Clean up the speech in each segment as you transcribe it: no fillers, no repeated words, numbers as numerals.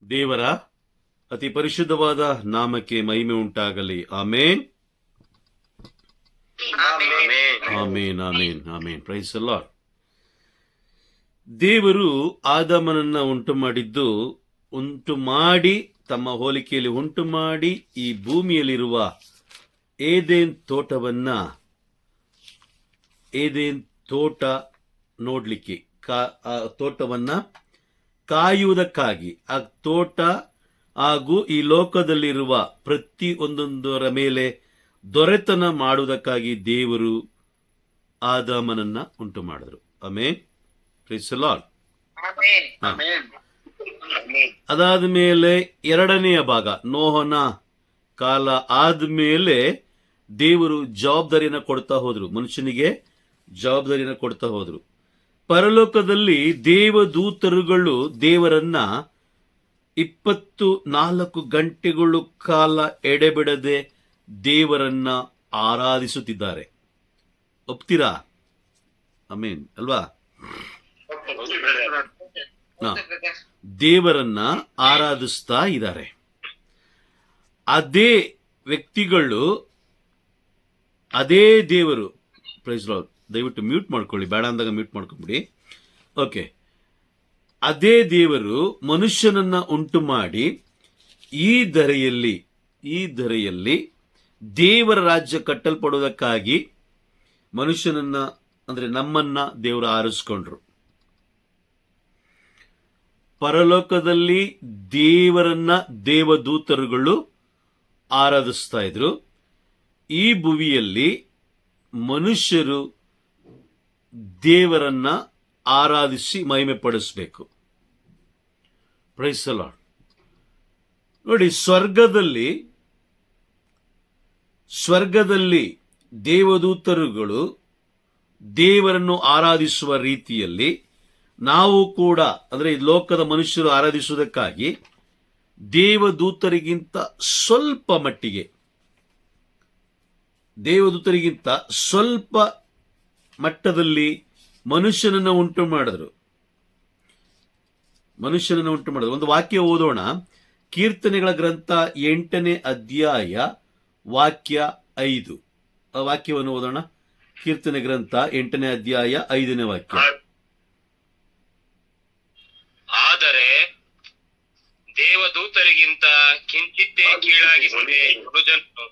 ದೇವರ ಅತಿ ಪರಿಶುದ್ಧವಾದ ನಾಮಕ್ಕೆ ಮಹಿಮೆ ಉಂಟಾಗಲಿ. Amen, amen, amen, amen. Praise the Lord. ದೇವರು ಆದಾಮನನ್ನ ಉಂಟು ಮಾಡಿ ತಮ್ಮ ಹೋಲಿಕೆಯಲ್ಲಿ ಉಂಟು ಮಾಡಿ ಈ ಭೂಮಿಯಲ್ಲಿರುವ ಏದೇನ್ ತೋಟ ನೋಡ್ಲಿಕ್ಕೆ, ಆ ತೋಟವನ್ನ ಕಾಯುವುದಕ್ಕಾಗಿ, ಆ ತೋಟ ಹಾಗೂ ಈ ಲೋಕದಲ್ಲಿರುವ ಪ್ರತಿ ಒಂದೊಂದರ ಮೇಲೆ ದೊರೆತನ ಮಾಡುವುದಕ್ಕಾಗಿ ದೇವರು ಆದಾಮನನ್ನ ಉಂಟು ಮಾಡಿದ್ರು. ಆಮೇನ್, ಪ್ರೈಸ್ ದಿ ಲಾರ್ಡ್. ಅದಾದ ಮೇಲೆ ಎರಡನೆಯ ಭಾಗ ನೋಹನ ಕಾಲ ಆದ್ಮೇಲೆ ದೇವರು ಜವಾಬ್ದಾರಿಯನ್ನ ಕೊಡ್ತಾ ಹೋದ್ರು, ಮನುಷ್ಯನಿಗೆ ಜವಾಬ್ದಾರಿಯನ್ನ ಕೊಡ್ತಾ ಹೋದ್ರು. ಪರಲೋಕದಲ್ಲಿ ದೇವದೂತರುಗಳು ದೇವರನ್ನ 24 ಗಂಟೆಗಳು ಕಾಲ ಎಡೆಬಿಡದೆ ದೇವರನ್ನ ಆರಾಧಿಸುತ್ತಿದ್ದಾರೆ. ಒಪ್ತೀರಾ? ಆಮೇನ್ ಅಲ್ವಾ? ದೇವರನ್ನ ಆರಾಧಿಸ್ತಾ ಇದ್ದಾರೆ. ಅದೇ ವ್ಯಕ್ತಿಗಳು, ಅದೇ ದೇವರು, ಪ್ರೈಸ್ ಲಾರ್ಡ್. ದಯವಿಟ್ಟು ಮ್ಯೂಟ್ ಮಾಡ್ಕೊಳ್ಳಿ, ಬೇಡ ಅಂದಾಗ ಮ್ಯೂಟ್ ಮಾಡ್ಕೊಂಬಿಡಿ. ಓಕೆ. ಅದೇ ದೇವರು ಮನುಷ್ಯನನ್ನ ಉಂಟು ಮಾಡಿ ಈ ಧರೆಯಲ್ಲಿ ದೇವರ ರಾಜ್ಯ ಕಟ್ಟಲ್ಪಡುವುದಕ್ಕಾಗಿ ಮನುಷ್ಯನನ್ನ, ಅಂದ್ರೆ ನಮ್ಮನ್ನ ದೇವರು ಆರಿಸ್ಕೊಂಡ್ರು. ಪರಲೋಕದಲ್ಲಿ ದೇವರನ್ನ ದೇವದೂತರುಗಳು ಆರಾಧಿಸ್ತಾ ಇದ್ರು. ಈ ಭುವಿಯಲ್ಲಿ ಮನುಷ್ಯರು ದೇವರನ್ನ ಆರಾಧಿಸಿ ಮಹಿಮೆ ಪಡಿಸಬೇಕು. Praise the Lord. ನೋಡಿ, ಸ್ವರ್ಗದಲ್ಲಿ ದೇವದೂತರುಗಳು ದೇವರನ್ನು ಆರಾಧಿಸುವ ರೀತಿಯಲ್ಲಿ ನಾವು ಕೂಡ, ಅಂದ್ರೆ ಈ ಲೋಕದ ಮನುಷ್ಯರು ಆರಾಧಿಸುವುದಕ್ಕಾಗಿ ದೇವದೂತರಿಗಿಂತ ಸ್ವಲ್ಪ ಮಟ್ಟದಲ್ಲಿ ಮನುಷ್ಯನನ್ನ ಉಂಟು ಮಾಡಿದ್ರು. ಒಂದು ವಾಕ್ಯ ಓದೋಣ. ಕೀರ್ತನೆಗಳ ಗ್ರಂಥ 8ನೇ ಅಧ್ಯಾಯ ವಾಕ್ಯ 5. ಆ ವಾಕ್ಯವನ್ನು ಓದೋಣ. ಕೀರ್ತನೆ ಗ್ರಂಥ 8ನೇ ಅಧ್ಯಾಯ 5ನೇ ವಾಕ್ಯ. ಆದರೆ ದೇವದೂತರಿಗಿಂತ ಕಿಂಚಿತ್ತೇ ಕೀಳಾಗಿಸಿದೆ ಮೃಜನ್ನು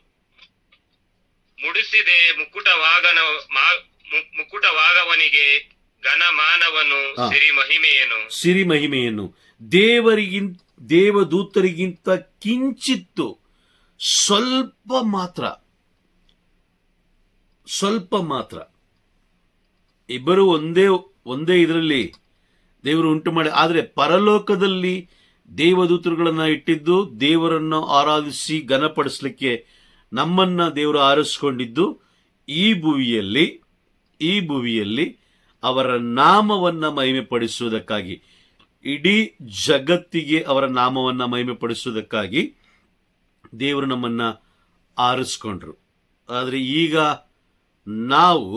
ಮುಡಿಸಿದೆ ಮುಕುಟವಾಗವನಿಗೆ ಘನಮಾನವನು ಸಿರಿ ಮಹಿಮೆಯನ್ನು. ದೇವದೂತರಿಗಿಂತ ಕಿಂಚಿತ್ತು, ಸ್ವಲ್ಪ ಮಾತ್ರ ಇಬ್ಬರು ಒಂದೇ ಇದರಲ್ಲಿ ದೇವರು ಉಂಟು ಮಾಡಿ. ಆದರೆ ಪರಲೋಕದಲ್ಲಿ ದೇವದೂತರುಗಳನ್ನ ಇಟ್ಟಿದ್ದು ದೇವರನ್ನು ಆರಾಧಿಸಿ ಘನಪಡಿಸಲಿಕ್ಕೆ ನಮ್ಮನ್ನ ದೇವರು ಆರಿಸಿಕೊಂಡಿದ್ದು ಈ ಭುವಿಯಲ್ಲಿ ಅವರ ನಾಮವನ್ನ ಮಹಿಮೆ ಪಡಿಸುವುದಕ್ಕಾಗಿ, ಇಡೀ ಜಗತ್ತಿಗೆ ಅವರ ನಾಮವನ್ನ ಮಹಿಮೆ ಪಡಿಸುವುದಕ್ಕಾಗಿ ದೇವರು ನಮ್ಮನ್ನ ಆರಿಸ್ಕೊಂಡ್ರು. ಆದರೆ ಈಗ ನಾವು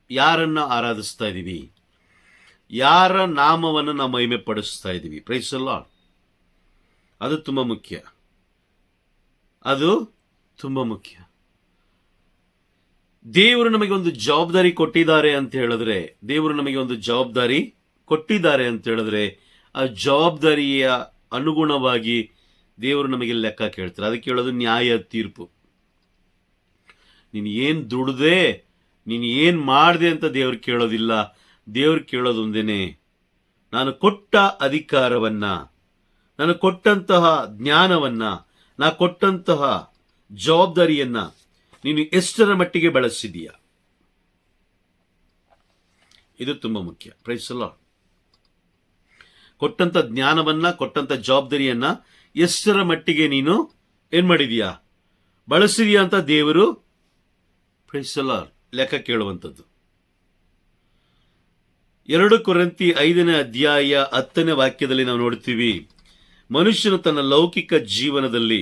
ಯಾರನ್ನ ಆರಾಧಿಸ್ತಾ ಇದ್ದೀವಿ? ಯಾರ ನಾಮವನ್ನು ನಾವು ಮಹಿಮೆ ಪಡಿಸ್ತಾ ಇದ್ದೀವಿ? Praise the Lord. ಅದು ತುಂಬಾ ಮುಖ್ಯ. ದೇವರು ನಮಗೆ ಒಂದು ಜವಾಬ್ದಾರಿ ಕೊಟ್ಟಿದ್ದಾರೆ ಅಂತ ಹೇಳಿದ್ರೆ ಆ ಜವಾಬ್ದಾರಿಯ ಅನುಗುಣವಾಗಿ ದೇವರು ನಮಗೆ ಲೆಕ್ಕ ಕೇಳ್ತಾರೆ. ಅದಕ್ಕೆ ಹೇಳೋದು ನ್ಯಾಯ ತೀರ್ಪು. ನೀನು ಏನ್ ದುಡ್ದೆ, ನೀನು ಏನ್ ಮಾಡ್ದೆ ಅಂತ ದೇವ್ರು ಕೇಳೋದಿಲ್ಲ. ದೇವ್ರು ಕೇಳೋದು ಒಂದೇನೆ, ನಾನು ಕೊಟ್ಟ ಅಧಿಕಾರವನ್ನ, ನಾನು ಕೊಟ್ಟಂತಹ ಜ್ಞಾನವನ್ನ, ನಾ ಕೊಟ್ಟಂತಹ ಜವಾಬ್ದಾರಿಯನ್ನ ನೀನು ಎಷ್ಟರ ಮಟ್ಟಿಗೆ ಬಳಸಿದೀಯ. ಇದು ತುಂಬಾ ಮುಖ್ಯ. Praise the Lord. ಕೊಟ್ಟಂತ ಜ್ಞಾನವನ್ನ, ಕೊಟ್ಟಂತ ಜವಾಬ್ದಾರಿಯನ್ನ ಎಷ್ಟರ ಮಟ್ಟಿಗೆ ನೀನು ಏನ್ ಮಾಡಿದೀಯಾ, ಬಳಸಿದೀಯಾ ಅಂತ ದೇವರು, ಪ್ರೈಸ್ ದಿ ಲಾರ್ಡ್, ಲೆಕ್ಕ ಕೇಳುವಂಥದ್ದು. 2 ಕೊರಿಂಥಿ 5ನೇ ಅಧ್ಯಾಯ 10ನೇ ವಾಕ್ಯದಲ್ಲಿ ನಾವು ನೋಡ್ತೀವಿ, ಮನುಷ್ಯನು ತನ್ನ ಲೌಕಿಕ ಜೀವನದಲ್ಲಿ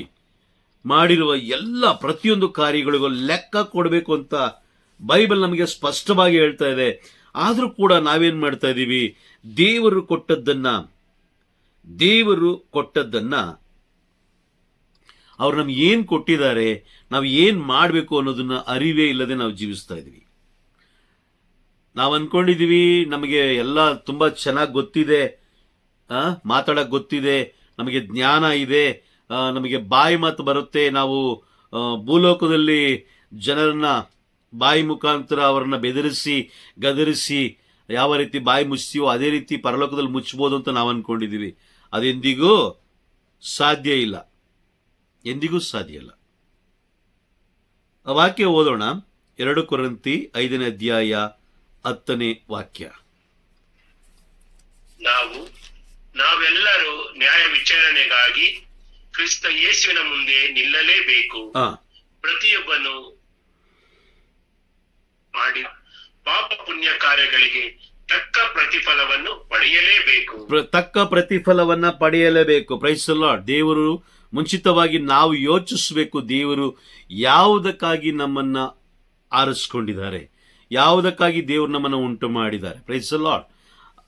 ಮಾಡಿರುವ ಎಲ್ಲ ಪ್ರತಿಯೊಂದು ಕಾರ್ಯಗಳಿಗೂ ಲೆಕ್ಕ ಕೊಡಬೇಕು ಅಂತ ಬೈಬಲ್ ನಮಗೆ ಸ್ಪಷ್ಟವಾಗಿ ಹೇಳ್ತಾ ಇದೆ. ಆದರೂ ಕೂಡ ನಾವೇನ್ ಮಾಡ್ತಾ ಇದ್ದೀವಿ? ದೇವರು ಕೊಟ್ಟದ್ದನ್ನ ದೇವರು ಕೊಟ್ಟದ್ದನ್ನ, ಅವ್ರು ನಮ್ಗೆ ಏನ್ ಕೊಟ್ಟಿದ್ದಾರೆ, ನಾವು ಏನ್ ಮಾಡಬೇಕು ಅನ್ನೋದನ್ನ ಅರಿವೇ ಇಲ್ಲದೆ ನಾವು ಜೀವಿಸ್ತಾ ಇದೀವಿ. ನಾವು ಅನ್ಕೊಂಡಿದೀವಿ ನಮಗೆ ಎಲ್ಲ ತುಂಬಾ ಚೆನ್ನಾಗಿ ಗೊತ್ತಿದೆ, ಮಾತಾಡಕ್ ಗೊತ್ತಿದೆ, ನಮಗೆ ಜ್ಞಾನ ಇದೆ, ನಮಗೆ ಬಾಯಿ ಮಾತು ಬರುತ್ತೆ, ನಾವು ಭೂಲೋಕದಲ್ಲಿ ಜನರನ್ನ ಬಾಯಿ ಮುಖಾಂತರ ಅವರನ್ನ ಬೆದರಿಸಿ ಗದರಿಸಿ ಯಾವ ರೀತಿ ಬಾಯಿ ಮುಚ್ತೀವೋ ಅದೇ ರೀತಿ ಪರಲೋಕದಲ್ಲಿ ಮುಚ್ಚಬಹುದು ಅಂತ ನಾವು ಅನ್ಕೊಂಡಿದೀವಿ. ಅದೆಂದಿಗೂ ಸಾಧ್ಯ ಇಲ್ಲ, ಎಂದಿಗೂ ಸಾಧ್ಯ ಇಲ್ಲ. ಆ ವಾಕ್ಯ ಓದೋಣ. 2 ಕೊರಿಂಥಿ 5ನೇ ಅಧ್ಯಾಯ 10ನೇ ವಾಕ್ಯ. ನಾವೆಲ್ಲರೂ ನ್ಯಾಯ ವಿಚಾರಣೆಗಾಗಿ ಕ್ರಿಸ್ತ ಯೇಸುವಿನ ಮುಂದೆ ನಿಲ್ಲಲೇಬೇಕು. ಪ್ರತಿಯೊಬ್ಬನು ಮಾಡಿ ಪಾಪ ಪುಣ್ಯ ಕಾರ್ಯಗಳಿಗೆ ತಕ್ಕ ಪ್ರತಿಫಲವನ್ನು ಪಡೆಯಲೇಬೇಕು. ತಕ್ಕ ಪ್ರತಿಫಲವನ್ನ ಪಡೆಯಲೇಬೇಕು. Praise the Lord. ದೇವರು ಮುಂಚಿತವಾಗಿ ನಾವು ಯೋಚಿಸಬೇಕು, ದೇವರು ಯಾವುದಕ್ಕಾಗಿ ನಮ್ಮನ್ನ ಆರಿಸ್ಕೊಂಡಿದ್ದಾರೆ, ಯಾವುದಕ್ಕಾಗಿ ದೇವರು ನಮ್ಮನ್ನು ಉಂಟು ಮಾಡಿದ್ದಾರೆ. Praise the Lord.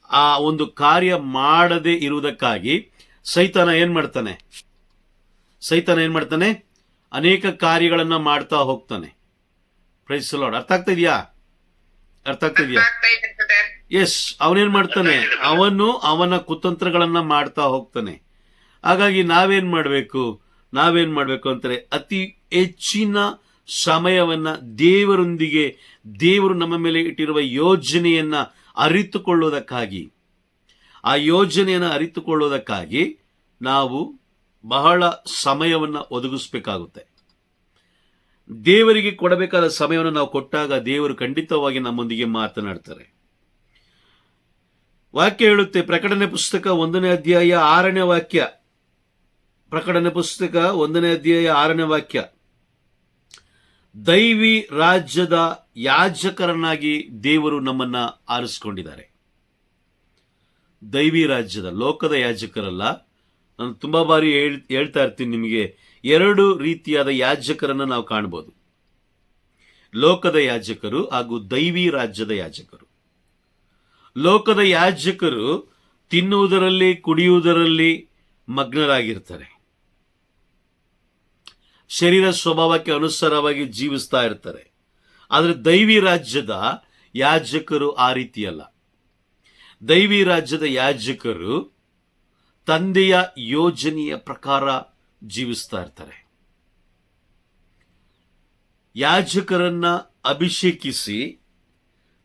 ಆ ಒಂದು ಕಾರ್ಯ ಮಾಡದೆ ಇರುವುದಕ್ಕಾಗಿ ಸೈತಾನ ಏನ್ ಮಾಡ್ತಾನೆ? ಅನೇಕ ಕಾರ್ಯಗಳನ್ನ ಮಾಡ್ತಾ ಹೋಗ್ತಾನೆ. Praise the Lord. ಅರ್ಥ ಆಗ್ತಾ ಇದೆಯಾ? ಎಸ್, ಅವನೇನ್ ಮಾಡ್ತಾನೆ? ಅವನ ಕುತಂತ್ರಗಳನ್ನ ಮಾಡ್ತಾ ಹೋಗ್ತಾನೆ. ಹಾಗಾಗಿ ನಾವೇನ್ ಮಾಡ್ಬೇಕು ಅಂತಾರೆ, ಅತಿ ಹೆಚ್ಚಿನ ಸಮಯವನ್ನ ದೇವರೊಂದಿಗೆ, ದೇವರು ನಮ್ಮ ಮೇಲೆ ಇಟ್ಟಿರುವ ಯೋಜನೆಯನ್ನ ಅರಿತುಕೊಳ್ಳುವುದಕ್ಕಾಗಿ, ಆ ಯೋಜನೆಯನ್ನು ಅರಿತುಕೊಳ್ಳುವುದಕ್ಕಾಗಿ ನಾವು ಬಹಳ ಸಮಯವನ್ನ ಒದಗಿಸ್ಬೇಕಾಗುತ್ತೆ. ದೇವರಿಗೆ ಕೊಡಬೇಕಾದ ಸಮಯವನ್ನು ನಾವು ಕೊಟ್ಟಾಗ ದೇವರು ಖಂಡಿತವಾಗಿ ನಮ್ಮೊಂದಿಗೆ ಮಾತನಾಡ್ತಾರೆ. ವಾಕ್ಯ ಹೇಳುತ್ತೆ, ಪ್ರಕಟಣೆ ಪುಸ್ತಕ 1ನೇ ಅಧ್ಯಾಯ 6ನೇ ವಾಕ್ಯ. ಪ್ರಕಟಣೆ ಪುಸ್ತಕ 1ನೇ ಅಧ್ಯಾಯ 6ನೇ ವಾಕ್ಯ. ದೈವಿ ರಾಜ್ಯದ ಯಾಜಕರನ್ನಾಗಿ ದೇವರು ನಮ್ಮನ್ನ ಆರಿಸಿಕೊಂಡಿದ್ದಾರೆ. ದೈವಿ ರಾಜ್ಯದ, ಲೋಕದ ಯಾಜಕರಲ್ಲ. ನಾನು ತುಂಬಾ ಬಾರಿ ಹೇಳ್ತಾ ಇರ್ತೀನಿ ನಿಮಗೆ, 2 ರೀತಿಯಾದ ಯಾಜಕರನ್ನ ನಾವು ಕಾಣಬಹುದು, ಲೋಕದ ಯಾಜಕರು ಹಾಗೂ ದೈವಿ ರಾಜ್ಯದ ಯಾಜಕರು. ಲೋಕದ ಯಾಜಕರು ತಿನ್ನುವುದರಲ್ಲಿ ಕುಡಿಯುವುದರಲ್ಲಿ ಮಗ್ನರಾಗಿರ್ತಾರೆ, ಶರೀರ ಸ್ವಭಾವಕ್ಕೆ ಅನುಸಾರವಾಗಿ ಜೀವಿಸ್ತಾ ಇರ್ತಾರೆ. ಆದರೆ ದೈವಿ ರಾಜ್ಯದ ಯಾಜಕರು ಆ ರೀತಿಯಲ್ಲ. ದೈವಿ ರಾಜ್ಯದ ಯಾಜಕರು ತಂದೆಯ ಯೋಜನೆಯ ಪ್ರಕಾರ ಜೀವಿಸ್ತಾ ಇರ್ತಾರೆ. ಯಾಜಕರನ್ನ ಅಭಿಷೇಕಿಸಿ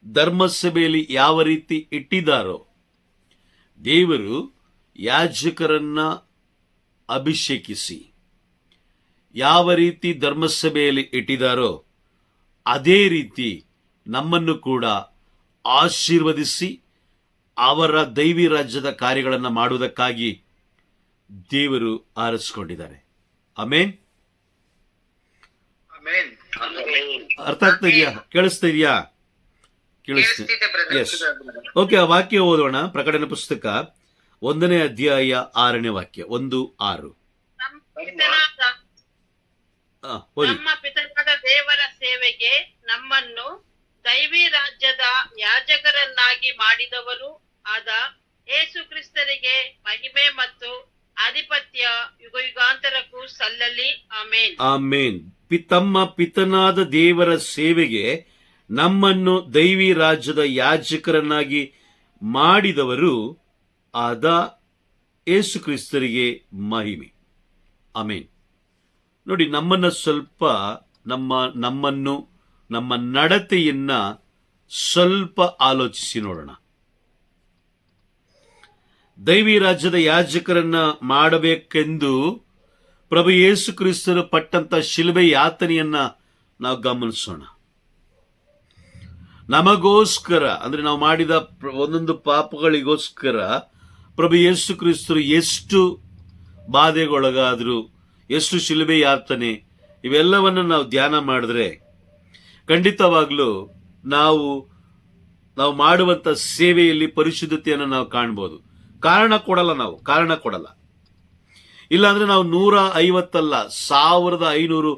ಧರ್ಮಸಭೆಯಲ್ಲಿ ಯಾವ ರೀತಿ ಇಟ್ಟಿದ್ದಾರೋ, ದೇವರು ಯಾಜಕರನ್ನ ಅಭಿಷೇಕಿಸಿ ಯಾವ ರೀತಿ ಧರ್ಮಸಭೆಯಲ್ಲಿ ಇಟ್ಟಿದ್ದಾರೋ ಅದೇ ರೀತಿ ನಮ್ಮನ್ನು ಕೂಡ ಆಶೀರ್ವದಿಸಿ ಅವರ ದೈವಿ ರಾಜ್ಯದ ಕಾರ್ಯಗಳನ್ನು ಮಾಡುವುದಕ್ಕಾಗಿ ದೇವರು ಆರಿಸಿಕೊಂಡಿದ್ದಾರೆ. ಆಮೇನ್. ಅರ್ಥ ಆಗ್ತಾ ಇದೆಯಾ? ಕೇಳಿಸ್ತಾ ಇದೆಯಾ? ಎಸ್. ಓಕೆ, ಆ ವಾಕ್ಯ ಓದೋಣ. ಪ್ರಕಟಣೆ ಪುಸ್ತಕ 1ನೇ ಅಧ್ಯಾಯ 6ನೇ ವಾಕ್ಯ, 1:6. ನಮ್ಮ ಪಿತರಾದ ದೇವರ ಸೇವೆಗೆ ನಮ್ಮನ್ನು ದೈವಿ ರಾಜ್ಯದ ಯಾಜಕರನ್ನಾಗಿ ಮಾಡಿದವರು ಆದ ಯೇಸು ಕ್ರಿಸ್ತರಿಗೆ ಮಹಿಮೆ ಮತ್ತು ಆಧಿಪತ್ಯ ಯುಗಯುಗಾಂತರಕ್ಕೂ ಸಲ್ಲಲಿ. ಆಮೇನ್. ಆಮೇನ್. ತಮ್ಮ ಪಿತನಾದ ದೇವರ ಸೇವೆಗೆ ನಮ್ಮನ್ನು ದೈವಿ ರಾಜ್ಯದ ಯಾಜಕರನ್ನಾಗಿ ಮಾಡಿದವರು ಆದ ಯೇಸು ಕ್ರಿಸ್ತರಿಗೆ ಮಹಿಮೆ. ಆಮೇನ್. ನೋಡಿ, ನಮ್ಮನ್ನ ಸ್ವಲ್ಪ ನಮ್ಮನ್ನು ನಮ್ಮ ನಡತೆಯನ್ನ ಸ್ವಲ್ಪ ಆಲೋಚಿಸಿ ನೋಡೋಣ. ದೈವಿ ರಾಜ್ಯದ ಯಾಜಕರನ್ನ ಮಾಡಬೇಕೆಂದು ಪ್ರಭು ಯೇಸು ಕ್ರಿಸ್ತರು ಪಟ್ಟಂತ ಶಿಲುಬೆ ಯಾತನೆಯನ್ನ ನಾವು ಗಮನಿಸೋಣ. ನಮಗೋಸ್ಕರ, ಅಂದ್ರೆ ನಾವು ಮಾಡಿದ ಒಂದೊಂದು ಪಾಪಗಳಿಗೋಸ್ಕರ ಪ್ರಭು ಯೇಸು ಕ್ರಿಸ್ತರು ಎಷ್ಟು ಬಾಧೆಗೊಳಗಾದ್ರು, ಎಷ್ಟು ಶಿಲುಬೆ ಯಾತನೆ, ಇವೆಲ್ಲವನ್ನು ನಾವು ಧ್ಯಾನ ಮಾಡಿದ್ರೆ ಖಂಡಿತವಾಗ್ಲೂ ನಾವು ಮಾಡುವಂತ ಸೇವೆಯಲ್ಲಿ ಪರಿಶುದ್ಧತೆಯನ್ನು ನಾವು ಕಾಣ್ಬೋದು. ಕಾರಣ ಕೊಡಲ್ಲ. ಇಲ್ಲಾಂದ್ರೆ ನಾವು 150 ಅಲ್ಲ, 1500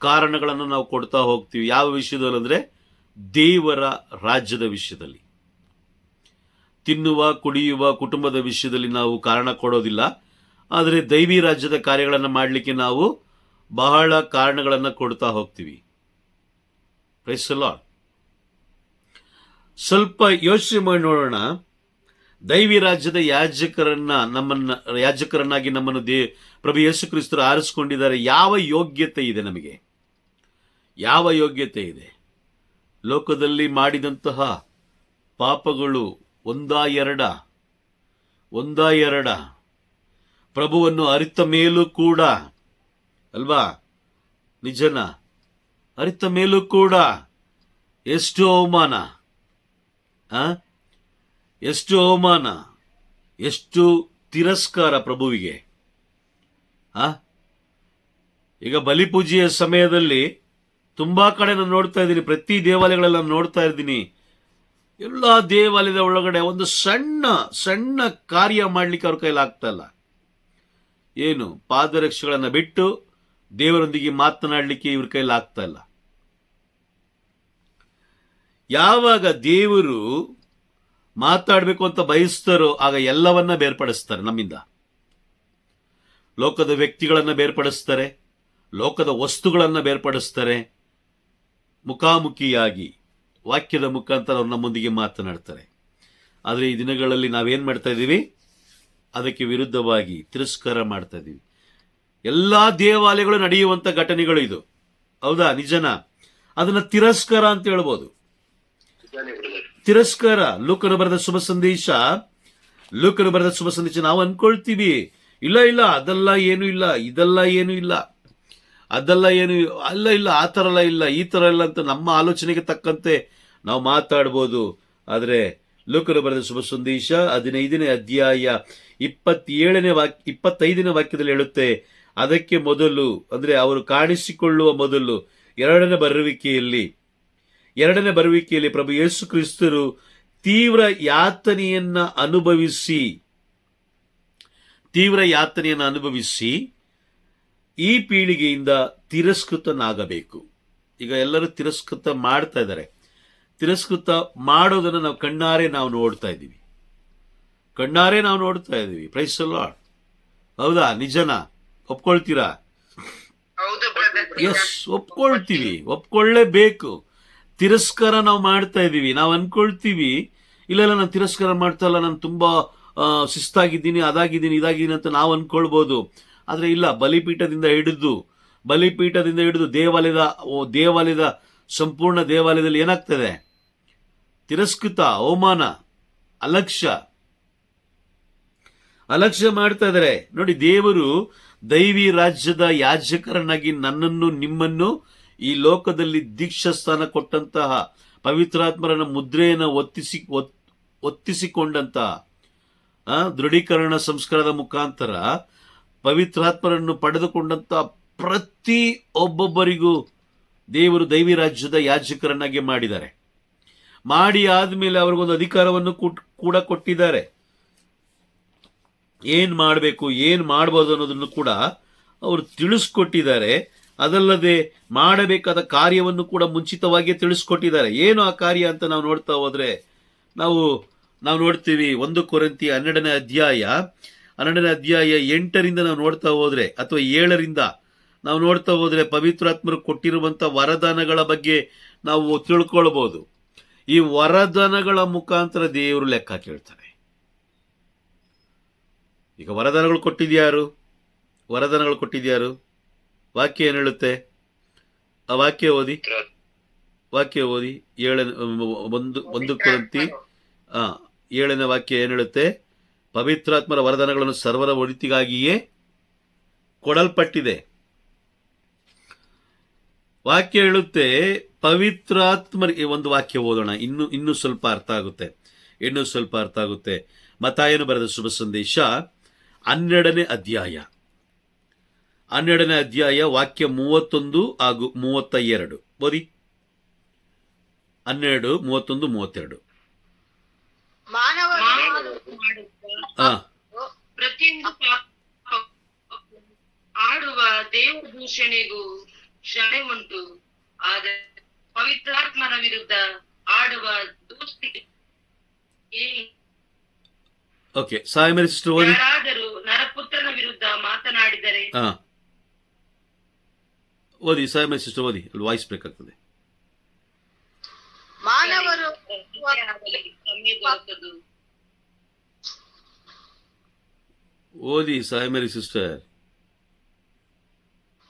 ಕಾರಣಗಳನ್ನು ನಾವು ಕೊಡ್ತಾ ಹೋಗ್ತೀವಿ. ಯಾವ ವಿಷಯದಲ್ಲಿ? ಅಂದ್ರೆ ದೇವರ ರಾಜ್ಯದ ವಿಷಯದಲ್ಲಿ. ತಿನ್ನುವ ಕುಡಿಯುವ ಕುಟುಂಬದ ವಿಷಯದಲ್ಲಿ ನಾವು ಕಾರಣ ಕೊಡೋದಿಲ್ಲ. ಆದರೆ ದೈವಿ ರಾಜ್ಯದ ಕಾರ್ಯಗಳನ್ನು ಮಾಡಲಿಕ್ಕೆ ನಾವು ಬಹಳ ಕಾರಣಗಳನ್ನು ಕೊಡ್ತಾ ಹೋಗ್ತೀವಿ. Praise the Lord. ಸ್ವಲ್ಪ ಯೋಚನೆ ಮಾಡಿ ನೋಡೋಣ. ದೈವಿ ರಾಜ್ಯದ ಯಾಜಕರನ್ನಾಗಿ ನಮ್ಮನ್ನು ಪ್ರಭು ಯೇಸು ಕ್ರಿಸ್ತರು ಆರಿಸಿಕೊಂಡಿದ್ದಾರೆ. ಯಾವ ಯೋಗ್ಯತೆ ಇದೆ ನಮಗೆ? ಯಾವ ಯೋಗ್ಯತೆ ಇದೆ? ಲೋಕದಲ್ಲಿ ಮಾಡಿದಂತಹ ಪಾಪಗಳು ಒಂದಾ ಎರಡ ಪ್ರಭುವನ್ನು ಅರಿತ ಮೇಲೂ ಕೂಡ ಅಲ್ವಾ? ನಿಜನ? ಅರಿತ ಮೇಲೂ ಕೂಡ ಎಷ್ಟು ಅವಮಾನ, ಎಷ್ಟು ಅವಮಾನ, ಎಷ್ಟು ತಿರಸ್ಕಾರ ಪ್ರಭುವಿಗೆ. ಈಗ ಬಲಿಪೂಜೆಯ ಸಮಯದಲ್ಲಿ ತುಂಬಾ ಕಡೆ ನಾನು ನೋಡ್ತಾ ಇದ್ದೀನಿ, ಪ್ರತಿ ದೇವಾಲಯಗಳೆಲ್ಲ ನೋಡ್ತಾ ಇದ್ದೀನಿ. ಎಲ್ಲ ದೇವಾಲಯದ ಒಳಗಡೆ ಒಂದು ಸಣ್ಣ ಸಣ್ಣ ಕಾರ್ಯ ಮಾಡಲಿಕ್ಕೆ ಅವ್ರ ಕೈಲಿ ಆಗ್ತಾ ಇಲ್ಲ. ಏನು? ಪಾದರಕ್ಷೆಗಳನ್ನು ಬಿಟ್ಟು ದೇವರೊಂದಿಗೆ ಮಾತನಾಡಲಿಕ್ಕೆ ಇವ್ರ ಕೈಲಿ ಆಗ್ತಾ ಇಲ್ಲ. ಯಾವಾಗ ದೇವರು ಮಾತಾಡಬೇಕು ಅಂತ ಬಯಸ್ತಾರೋ ಆಗ ಎಲ್ಲವನ್ನ ಬೇರ್ಪಡಿಸ್ತಾರೆ ನಮ್ಮಿಂದ. ಲೋಕದ ವ್ಯಕ್ತಿಗಳನ್ನ ಬೇರ್ಪಡಿಸ್ತಾರೆ, ಲೋಕದ ವಸ್ತುಗಳನ್ನ ಬೇರ್ಪಡಿಸ್ತಾರೆ. ಮುಖಾಮುಖಿಯಾಗಿ ವಾಕ್ಯದ ಮುಖಾಂತರ ಅವ್ರು ನಮ್ಮೊಂದಿಗೆ ಮಾತನಾಡ್ತಾರೆ. ಆದರೆ ಈ ದಿನಗಳಲ್ಲಿ ನಾವೇನ್ ಮಾಡ್ತಾ ಇದ್ದೀವಿ? ಅದಕ್ಕೆ ವಿರುದ್ಧವಾಗಿ ತಿರಸ್ಕಾರ ಮಾಡ್ತಾ ಇದ್ದೀವಿ. ಎಲ್ಲಾ ದೇವಾಲಯಗಳು ನಡೆಯುವಂತ ಘಟನೆಗಳು ಇದು. ಹೌದಾ? ನಿಜನ? ಅದನ್ನ ತಿರಸ್ಕಾರ ಅಂತ ಹೇಳ್ಬೋದು. ತಿರಸ್ಕಾರ. ಲೂಕನು ಬರೆದ ಶುಭ ಸಂದೇಶ ನಾವು ಅನ್ಕೊಳ್ತೀವಿ, ಇಲ್ಲ ಅದೆಲ್ಲ ಏನು ಇಲ್ಲ, ಇದೆಲ್ಲ ಏನು ಇಲ್ಲ, ಅದೆಲ್ಲ ಏನು ಇಲ್ಲ, ಆ ಥರ ಎಲ್ಲ ಇಲ್ಲ, ಈ ಥರ ಇಲ್ಲ ಅಂತ ನಮ್ಮ ಆಲೋಚನೆಗೆ ತಕ್ಕಂತೆ ನಾವು ಮಾತಾಡ್ಬೋದು. ಆದರೆ ಲೂಕನು ಬರೆದ ಶುಭ ಸಂದೇಶ 15ನೇ ಅಧ್ಯಾಯ 25ನೇ ವಾಕ್ಯದಲ್ಲಿ ಹೇಳುತ್ತೆ, ಅದಕ್ಕೆ ಮೊದಲು ಅಂದ್ರೆ ಅವರು ಕಾಣಿಸಿಕೊಳ್ಳುವ ಮೊದಲು ಎರಡನೇ ಬರುವಿಕೆಯಲ್ಲಿ ಪ್ರಭು ಯೇಸು ಕ್ರಿಸ್ತರು ತೀವ್ರ ಯಾತನೆಯನ್ನ ಅನುಭವಿಸಿ ಈ ಪೀಳಿಗೆಯಿಂದ ತಿರಸ್ಕೃತನಾಗಬೇಕು. ಈಗ ಎಲ್ಲರೂ ತಿರಸ್ಕೃತ ಮಾಡ್ತಾ ಇದ್ದಾರೆ. ತಿರಸ್ಕೃತ ಮಾಡೋದನ್ನು ನಾವು ಕಣ್ಣಾರೆ ನೋಡ್ತಾ ಇದ್ದೀವಿ. Praise the Lord. ಹೌದಾ? ನಿಜನ? ಒಪ್ಕೊಳ್ತೀರಾ? ಎಸ್, ಒಪ್ಕೊಳ್ಳೇಬೇಕು. ತಿರಸ್ಕಾರ ನಾವು ಮಾಡ್ತಾ ಇದ್ದೀವಿ. ನಾವು ಅನ್ಕೊಳ್ತೀವಿ, ಇಲ್ಲ ನಾನು ತಿರಸ್ಕಾರ ಮಾಡ್ತಾ ಇಲ್ಲ, ನಾನು ತುಂಬಾ ಶಿಸ್ತಾಗಿದ್ದೀನಿ, ಇದಾಗಿದ್ದೀನಿ ಅಂತ ನಾವು ಅನ್ಕೊಳ್ಬಹುದು. ಆದ್ರೆ ಇಲ್ಲ, ಬಲಿಪೀಠದಿಂದ ಹಿಡಿದು ದೇವಾಲಯದ ಸಂಪೂರ್ಣ ದೇವಾಲಯದಲ್ಲಿ ಏನಾಗ್ತದೆ? ತಿರಸ್ಕೃತ, ಅವಮಾನ, ಅಲಕ್ಷ್ಯ ಮಾಡ್ತಾ ಇದ್ದಾರೆ. ನೋಡಿ, ದೇವರು ದೈವಿ ರಾಜ್ಯದ ಯಾಜಕರನ್ನಾಗಿ ನನ್ನನ್ನು ನಿಮ್ಮನ್ನು ಈ ಲೋಕದಲ್ಲಿ ದೀಕ್ಷಾಸ್ಥಾನ ಕೊಟ್ಟಂತಹ ಪವಿತ್ರಾತ್ಮರನ ಮುದ್ರೆಯನ್ನು ಒತ್ತಿಸಿಕೊಂಡಂತಹ ದೃಢೀಕರಣ ಸಂಸ್ಕಾರದ ಮುಖಾಂತರ ಪವಿತ್ರಾತ್ಮರನ್ನು ಪಡೆದುಕೊಂಡಂತಹ ಪ್ರತಿ ಒಬ್ಬೊಬ್ಬರಿಗೂ ದೇವರು ದೈವಿ ರಾಜ್ಯದ ಯಾಜಕರನ್ನಾಗಿ ಮಾಡಿದ್ದಾರೆ. ಮಾಡಿ ಆದ್ಮೇಲೆ ಅವ್ರಿಗೊಂದು ಅಧಿಕಾರವನ್ನು ಕೂಡ ಕೊಟ್ಟಿದ್ದಾರೆ. ಏನ್ ಮಾಡಬೇಕು, ಏನ್ ಮಾಡಬಹುದು ಅನ್ನೋದನ್ನು ಕೂಡ ಅವರು ತಿಳಿಸ್ಕೊಟ್ಟಿದ್ದಾರೆ. ಅದಲ್ಲದೆ ಮಾಡಬೇಕಾದ ಕಾರ್ಯವನ್ನು ಕೂಡ ಮುಂಚಿತವಾಗಿಯೇ ತಿಳಿಸ್ಕೊಟ್ಟಿದ್ದಾರೆ. ಏನು ಆ ಕಾರ್ಯ ಅಂತ ನಾವು ನೋಡ್ತಾ ಹೋದ್ರೆ ನಾವು ನೋಡ್ತೀವಿ. 1 ಕೊರಿಂಥಿ 12ನೇ ಅಧ್ಯಾಯ 8ರಿಂದ ನಾವು ನೋಡ್ತಾ ಹೋದ್ರೆ, ಅಥವಾ 7ರಿಂದ ನಾವು ನೋಡ್ತಾ ಹೋದ್ರೆ, ಪವಿತ್ರಾತ್ಮರು ಕೊಟ್ಟಿರುವಂತ ವರದಾನಗಳ ಬಗ್ಗೆ ನಾವು ತಿಳ್ಕೊಳ್ಬಹುದು. ಈ ವರದಾನಗಳ ಮುಖಾಂತರ ದೇವರು ಲೆಕ್ಕ ಕೇಳ್ತಾರೆ. ಈಗ ವರದಾನಗಳು ಕೊಟ್ಟಿದ್ಯಾರು? ವಾಕ್ಯ ಏನ್ ಹೇಳುತ್ತೆ? ಆ ವಾಕ್ಯ ಓದಿ 1 ಕೊರಿಂಥಿ 7ನೇ ವಾಕ್ಯ ಏನ್ ಹೇಳುತ್ತೆ? ಪವಿತ್ರಾತ್ಮರ ವರದಾನಗಳನ್ನು ಸರ್ವರ ಒಳಿತಿಗಾಗಿಯೇ ಕೊಡಲ್ಪಟ್ಟಿದೆ. ವಾಕ್ಯ ಹೇಳುತ್ತೆ ಪವಿತ್ರಾತ್ಮರಿಗೆ. ಒಂದು ವಾಕ್ಯ ಓದೋಣ, ಇನ್ನೂ ಸ್ವಲ್ಪ ಅರ್ಥ ಆಗುತ್ತೆ. ಮತ್ತಾಯನು ಬರೆದ ಶುಭ ಸಂದೇಶ 12ನೇ ಅಧ್ಯಾಯ ವಾಕ್ಯ 31 ಹಾಗೂ 32 ಓದಿ. 12, 31, 32. ಪ್ರತಿಯೊಂದು ಆಡುವ ದೇವದೂಷಣೆಗೂ ಕ್ಷಮೆ ಉಂಟು, ಆದರೆ ಪವಿತ್ರಾತ್ಮನ ವಿರುದ್ಧ ಆಡುವ ದೂಷಣೆಗೆ ಓಕೆ, ಸಾಯಿ ಮೇರಿ ಸಿಸ್ಟರ್ ಓದಿ. ಯಾರಾದರೂ ನರಪುತ್ರನ ವಿರುದ್ಧ ಮಾತನಾಡಿದರೆ ಹಾ, ಓದಿ ಸಾಯಿ ಮೇರಿ ಸಿಸ್ಟರ್ ಓದಿ, ಅಲ್ಲಿ ವಾಯ್ಸ್ ಬ್ರೇಕ್ ಆಗ್ತದೆ. ಮಾನವರು ಕ್ಷಮೆ ದೊರಕದು. ಓದಿ ಸಾಯಿ ಮೇರಿ ಸಿಸ್ಟರ್.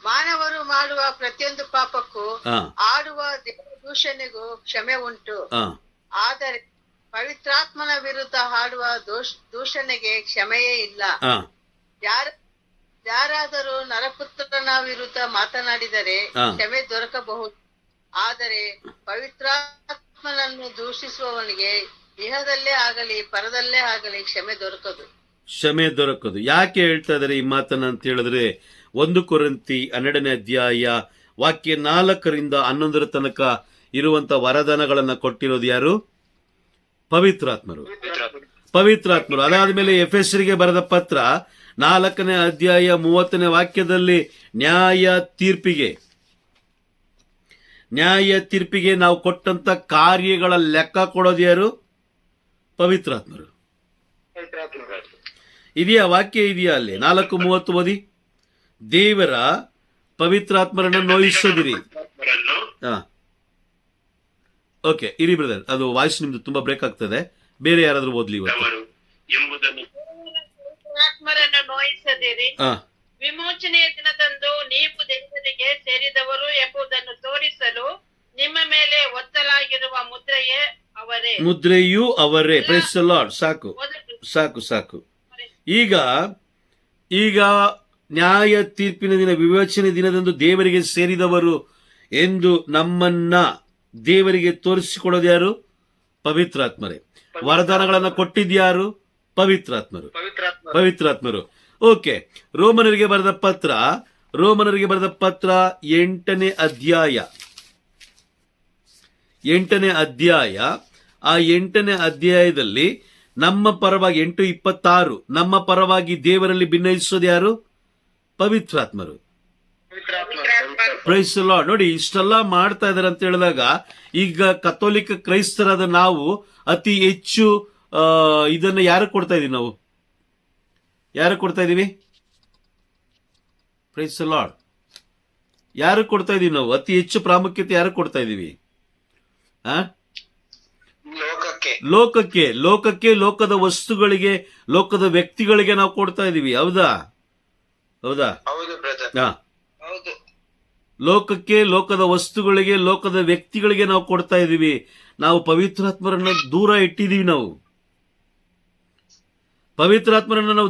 ಮಾನವರು ಮಾಡುವ ಪ್ರತಿಯೊಂದು ಪಾಪಕ್ಕೂ ಹಾ, ಆಡುವ ದೇವದೂಷಣೆಗೂ ಕ್ಷಮೆ ಉಂಟು. ಹಾ, ಆದರೆ ಪವಿತ್ರಾತ್ಮನ ವಿರುದ್ಧ ಆಡುವ ದೂಷಣೆಗೆ ಕ್ಷಮೆಯೇ ಇಲ್ಲ. ಹಾ, ಯಾರಾದರೂ ನರಪುತ್ರನ ವಿರುದ್ಧ ಮಾತನಾಡಿದರೆ ಹಾ. ಕ್ಷಮೆ ದೊರಕಬಹುದು. ಆದರೆ ಪವಿತ್ರಾತ್ಮನನ್ನು ದೂಷಿಸುವವನಿಗೆ ಇಹದಲ್ಲೇ ಆಗಲಿ ಪರದಲ್ಲೇ ಆಗಲಿ ಕ್ಷಮೆ ದೊರಕದು. ಕ್ಷಮೆ ದೊರಕದು. ಯಾಕೆ ಹೇಳ್ತಾ ಇದ್ದಾರೆ ಈ ಮಾತನ್ನ ಅಂತ ಹೇಳಿದ್ರೆ, 1 ಕೊರಿಂಥಿ 12ನೇ ಅಧ್ಯಾಯ ವಾಕ್ಯ 4ರಿಂದ 11 ತನಕ ಇರುವಂತ ವರದಾನಗಳನ್ನ ಕೊಟ್ಟಿರೋದು ಯಾರು? ಪವಿತ್ರಾತ್ಮರು. ಅದಾದ್ಮೇಲೆ ಎಫೆಸರಿಗೆ ಬರೆದ ಪತ್ರ 4ನೇ ಅಧ್ಯಾಯ 30ನೇ ವಾಕ್ಯದಲ್ಲಿ ನ್ಯಾಯ ತೀರ್ಪಿಗೆ ನಾವು ಕೊಟ್ಟಂತ ಕಾರ್ಯಗಳ ಲೆಕ್ಕ ಕೊಡೋದು ಯಾರು? ಪವಿತ್ರಾತ್ಮರು. ಇದೆಯಾ? ವಾಕ್ಯ ಇದೆಯಾ ಅಲ್ಲಿ? 4:30 ಓದಿ. ದೇವರ ಪವಿತ್ರಾತ್ಮರನ್ನು ನೋಯಿಸದಿರಿ. ಹಾ, ಓಕೆ, ಇರಿ ಬ್ರದರ್, ಅದು ವಾಯ್ಸ್ ನಿಮ್ದು ತುಂಬಾ ಬ್ರೇಕ್ ಆಗ್ತದೆ. ಬೇರೆ ಯಾರಾದ್ರೂ ಓದ್ಲಿ ಇವತ್ತು. ಎಂಬುದನ್ನು ಆತ್ಮರನ್ನು ನೋಯಿಸದಿರಿ. ಹಾ, ವಿಮೋಚನೆಯ ದಿನದಂದು ನೀವು ದೇವರಿಗೆ ಸೇರಿದವರು ಎಂಬುದನ್ನು ತೋರಿಸಲು ನಿಮ್ಮ ಮೇಲೆ ಒತ್ತಲಾಗಿರುವ ಮುದ್ರೆಯೂ ಅವರೇ. Praise the Lord. ಸಾಕು. ಈಗ ನ್ಯಾಯ ತೀರ್ಪಿನ ದಿನ, ವಿವೇಚನೆ ದಿನದಂದು ದೇವರಿಗೆ ಸೇರಿದವರು ಎಂದು ನಮ್ಮನ್ನ ದೇವರಿಗೆ ತೋರಿಸಿಕೊಡೋದು ಯಾರು? ಪವಿತ್ರಾತ್ಮರೇ. ವರದಾನಗಳನ್ನ ಕೊಟ್ಟಿದ್ಯಾರು? ಪವಿತ್ರಾತ್ಮರು. ಓಕೆ, ರೋಮನರಿಗೆ ಬರೆದ ಪತ್ರ 8ನೇ ಅಧ್ಯಾಯ ಆ 8ನೇ ಅಧ್ಯಾಯದಲ್ಲಿ ನಮ್ಮ ಪರವಾಗಿ 8:26 ನಮ್ಮ ಪರವಾಗಿ ದೇವರಲ್ಲಿ ಭಿನ್ನಯಿಸೋದು ಯಾರು? ಪವಿತ್ರಾತ್ಮರು. Praise the Lord. ನೋಡಿ, ಇಷ್ಟೆಲ್ಲ ಮಾಡ್ತಾ ಇದಾರೆ ಅಂತ ಹೇಳಿದಾಗ, ಈಗ ಕಥೋಲಿಕ ಕ್ರೈಸ್ತರಾದ ನಾವು ಅತಿ ಹೆಚ್ಚು ಇದನ್ನ ಯಾರು ಕೊಡ್ತಾ ಇದೀವಿ? ನಾವು ಯಾರು ಕೊಡ್ತಾ ಇದೀವಿ? Praise the Lord. ಯಾರು ಕೊಡ್ತಾ ಇದೀವಿ? ನಾವು ಅತಿ ಹೆಚ್ಚು ಪ್ರಾಮುಖ್ಯತೆ ಯಾರು ಕೊಡ್ತಾ ಇದೀವಿ? ಲೋಕಕ್ಕೆ, ಲೋಕದ ವಸ್ತುಗಳಿಗೆ, ಲೋಕದ ವ್ಯಕ್ತಿಗಳಿಗೆ ನಾವು ಕೊಡ್ತಾ ಇದೀವಿ. ಹೌದಾ? ಲೋಕಕ್ಕೆ, ಲೋಕದ ವಸ್ತುಗಳಿಗೆ, ಲೋಕದ ವ್ಯಕ್ತಿಗಳಿಗೆ ನಾವು ಕೊಡ್ತಾ ಇದೀವಿ. ನಾವು ಪವಿತ್ರಾತ್ಮರನ್ನ ದೂರ ಇಟ್ಟಿದೀವಿ. ನಾವು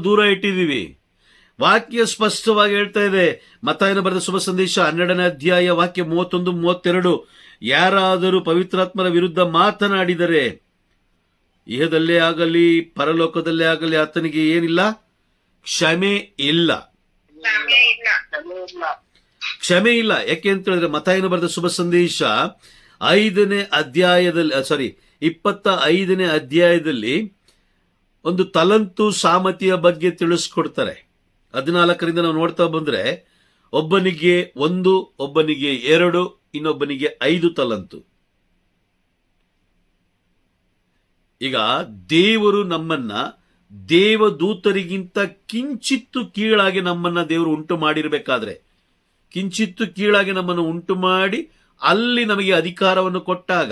ದೂರ ಇಟ್ಟಿದೀವಿ. ವಾಕ್ಯ ಸ್ಪಷ್ಟವಾಗಿ ಹೇಳ್ತಾ ಇದೆ. ಮತ್ತಾಯನ ಬರೆದ ಶುಭ ಸಂದೇಶ 12ನೇ ಅಧ್ಯಾಯ ವಾಕ್ಯ 31, 32. ಯಾರಾದರೂ ಪವಿತ್ರಾತ್ಮರ ವಿರುದ್ಧ ಮಾತನಾಡಿದರೆ ಇಹದಲ್ಲೇ ಆಗಲಿ ಪರಲೋಕದಲ್ಲೇ ಆಗಲಿ ಆತನಿಗೆ ಏನಿಲ್ಲ? ಕ್ಷಮೆ ಇಲ್ಲ. ಯಾಕೆ ಅಂತ ಹೇಳಿದ್ರೆ, ಮತ್ತಾಯನ ಬರೆದ ಶುಭ ಸಂದೇಶ 25ನೇ ಅಧ್ಯಾಯದಲ್ಲಿ ಒಂದು ತಲಂತು ಸಾಮತಿಯ ಬಗ್ಗೆ ತಿಳಿಸ್ಕೊಡ್ತಾರೆ. 14ರಿಂದ ನಾವು ನೋಡ್ತಾ ಬಂದ್ರೆ, ಒಬ್ಬನಿಗೆ 1, ಒಬ್ಬನಿಗೆ 2, ಇನ್ನೊಬ್ಬನಿಗೆ 5 ತಲಂತು. ಈಗ ದೇವರು ನಮ್ಮನ್ನ ದೇವದೂತರಿಗಿಂತ ಕಿಂಚಿತ್ತು ಕೀಳಾಗಿ ನಮ್ಮನ್ನ ದೇವರು ಉಂಟು ಮಾಡಿರ್ಬೇಕಾದ್ರೆ, ಕಿಂಚಿತ್ತು ಕೀಳಾಗಿ ನಮ್ಮನ್ನು ಉಂಟು ಮಾಡಿ ಅಲ್ಲಿ ನಮಗೆ ಅಧಿಕಾರವನ್ನು ಕೊಟ್ಟಾಗ,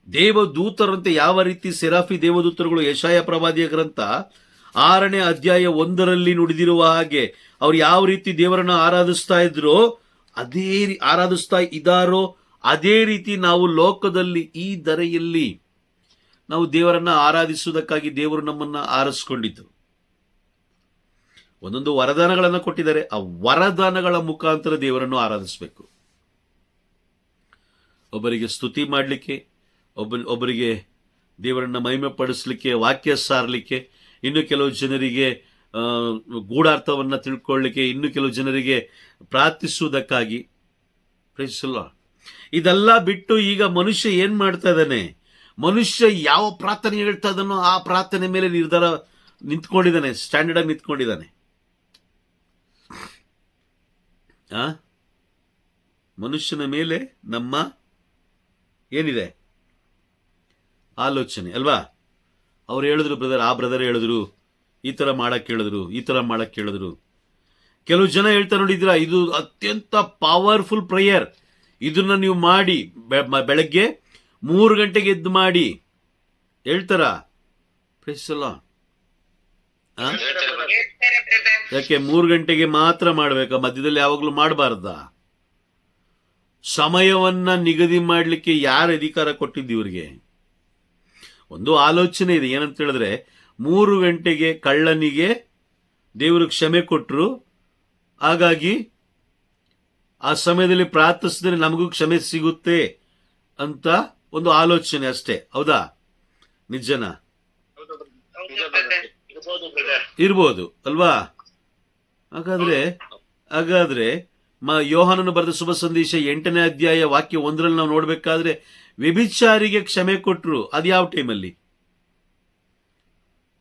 ದೇವದೂತರಂತೆ ಯಾವ ರೀತಿ ಸೆರಾಫಿ ದೇವದೂತರುಗಳು ಯೆಶಾಯ ಪ್ರವಾದಿಯ ಗ್ರಂಥ 6ನೇ ಅಧ್ಯಾಯ 1ರಲ್ಲಿ ನುಡಿದಿರುವ ಹಾಗೆ ಅವ್ರು ಯಾವ ರೀತಿ ದೇವರನ್ನ ಆರಾಧಿಸ್ತಾ ಇದ್ದಾರೋ ಅದೇ ರೀತಿ ನಾವು ಲೋಕದಲ್ಲಿ ಈ ಧರೆಯಲ್ಲಿ ನಾವು ದೇವರನ್ನ ಆರಾಧಿಸುವುದಕ್ಕಾಗಿ ದೇವರು ನಮ್ಮನ್ನ ಆರಿಸಿಕೊಂಡಿದ್ದು. ಒಂದೊಂದು ವರದಾನಗಳನ್ನು ಕೊಟ್ಟಿದ್ದಾರೆ. ಆ ವರದಾನಗಳ ಮುಖಾಂತರ ದೇವರನ್ನು ಆರಾಧಿಸಬೇಕು. ಒಬ್ಬರಿಗೆ ಸ್ತುತಿ ಮಾಡಲಿಕ್ಕೆ, ಒಬ್ಬರಿಗೆ ದೇವರನ್ನ ಮಹಿಮೆ ಪಡಿಸಲಿಕ್ಕೆ, ವಾಕ್ಯ ಸಾರಲಿಕ್ಕೆ, ಇನ್ನು ಕೆಲವು ಜನರಿಗೆ ಗೂಢಾರ್ಥವನ್ನ ತಿಳ್ಕೊಳ್ಳಿಕ್ಕೆ, ಇನ್ನು ಕೆಲವು ಜನರಿಗೆ ಪ್ರಾರ್ಥಿಸುವುದಕ್ಕಾಗಿ. Price the lord. ಇದೆಲ್ಲ ಬಿಟ್ಟು ಈಗ ಮನುಷ್ಯ ಏನ್ ಮಾಡ್ತಾ ಇದ್ದಾನೆ? ಮನುಷ್ಯ ಯಾವ ಪ್ರಾರ್ಥನೆ ಹೇಳ್ತಾ ಇದ್ದಾನೋ ಆ ಪ್ರಾರ್ಥನೆ ಮೇಲೆ ನಿರ್ಧಾರ ನಿಂತ್ಕೊಂಡಿದ್ದಾನೆ, ಸ್ಟ್ಯಾಂಡರ್ಡ್ ಆಗಿ ನಿಂತ್ಕೊಂಡಿದ್ದಾನೆ. ಮನುಷ್ಯನ ಮೇಲೆ ನಮ್ಮ ಏನಿದೆ? ಆಲೋಚನೆ ಅಲ್ವಾ? ಅವ್ರು ಹೇಳಿದ್ರು ಬ್ರದರ್, ಆ ಬ್ರದರ್ ಹೇಳಿದ್ರು, ಈ ಥರ ಮಾಡಕ್ಕೆ ಹೇಳಿದ್ರು, ಈ ಥರ ಮಾಡಕ್ಕೆ ಹೇಳಿದ್ರು. ಕೆಲವು ಜನ ಹೇಳ್ತಾರೆ ನೋಡಿದ್ದೀರಾ, ಇದು ಅತ್ಯಂತ ಪವರ್ಫುಲ್ ಪ್ರೇಯರ್, ಇದನ್ನ ನೀವು ಮಾಡಿ ಬೆಳಗ್ಗೆ 3 ಗಂಟೆಗೆ ಎದ್ದು ಮಾಡಿ ಹೇಳ್ತಾರ. Praise the Lord. ಯಾಕೆ 3 ಗಂಟೆಗೆ ಮಾತ್ರ ಮಾಡ್ಬೇಕಾ? ಮಧ್ಯದಲ್ಲಿ ಯಾವಾಗಲೂ ಮಾಡಬಾರ್ದ? ಸಮಯವನ್ನ ನಿಗದಿ ಮಾಡಲಿಕ್ಕೆ ಯಾರು ಅಧಿಕಾರ ಕೊಟ್ಟಿದ್ದು ಇವ್ರಿಗೆ? ಒಂದು ಆಲೋಚನೆ ಇದೆ, ಏನಂತ ಹೇಳಿದ್ರೆ 3 ಗಂಟೆಗೆ ಕಳ್ಳನಿಗೆ ದೇವರು ಕ್ಷಮೆ ಕೊಟ್ಟರು, ಹಾಗಾಗಿ ಆ ಸಮಯದಲ್ಲಿ ಪ್ರಾರ್ಥಿಸಿದ್ರೆ ನಮಗೂ ಕ್ಷಮೆ ಸಿಗುತ್ತೆ ಅಂತ ಒಂದು ಆಲೋಚನೆ ಅಷ್ಟೇ. ಹೌದಾ? ನಿಜನಾ? ಇರ್ಬೋದು ಅಲ್ವಾ? ಹಾಗಾದ್ರೆ ಯೋಹಾನನು ಬರೆದ ಶುಭ ಸಂದೇಶ 8ನೇ ಅಧ್ಯಾಯ ವಾಕ್ಯ 1ರಲ್ಲಿ ನಾವು ನೋಡ್ಬೇಕಾದ್ರೆ ವ್ಯಭಿಚಾರಿಗೆ ಕ್ಷಮೆ ಕೊಟ್ರು. ಅದ್ಯಾವ ಟೈಮಲ್ಲಿ?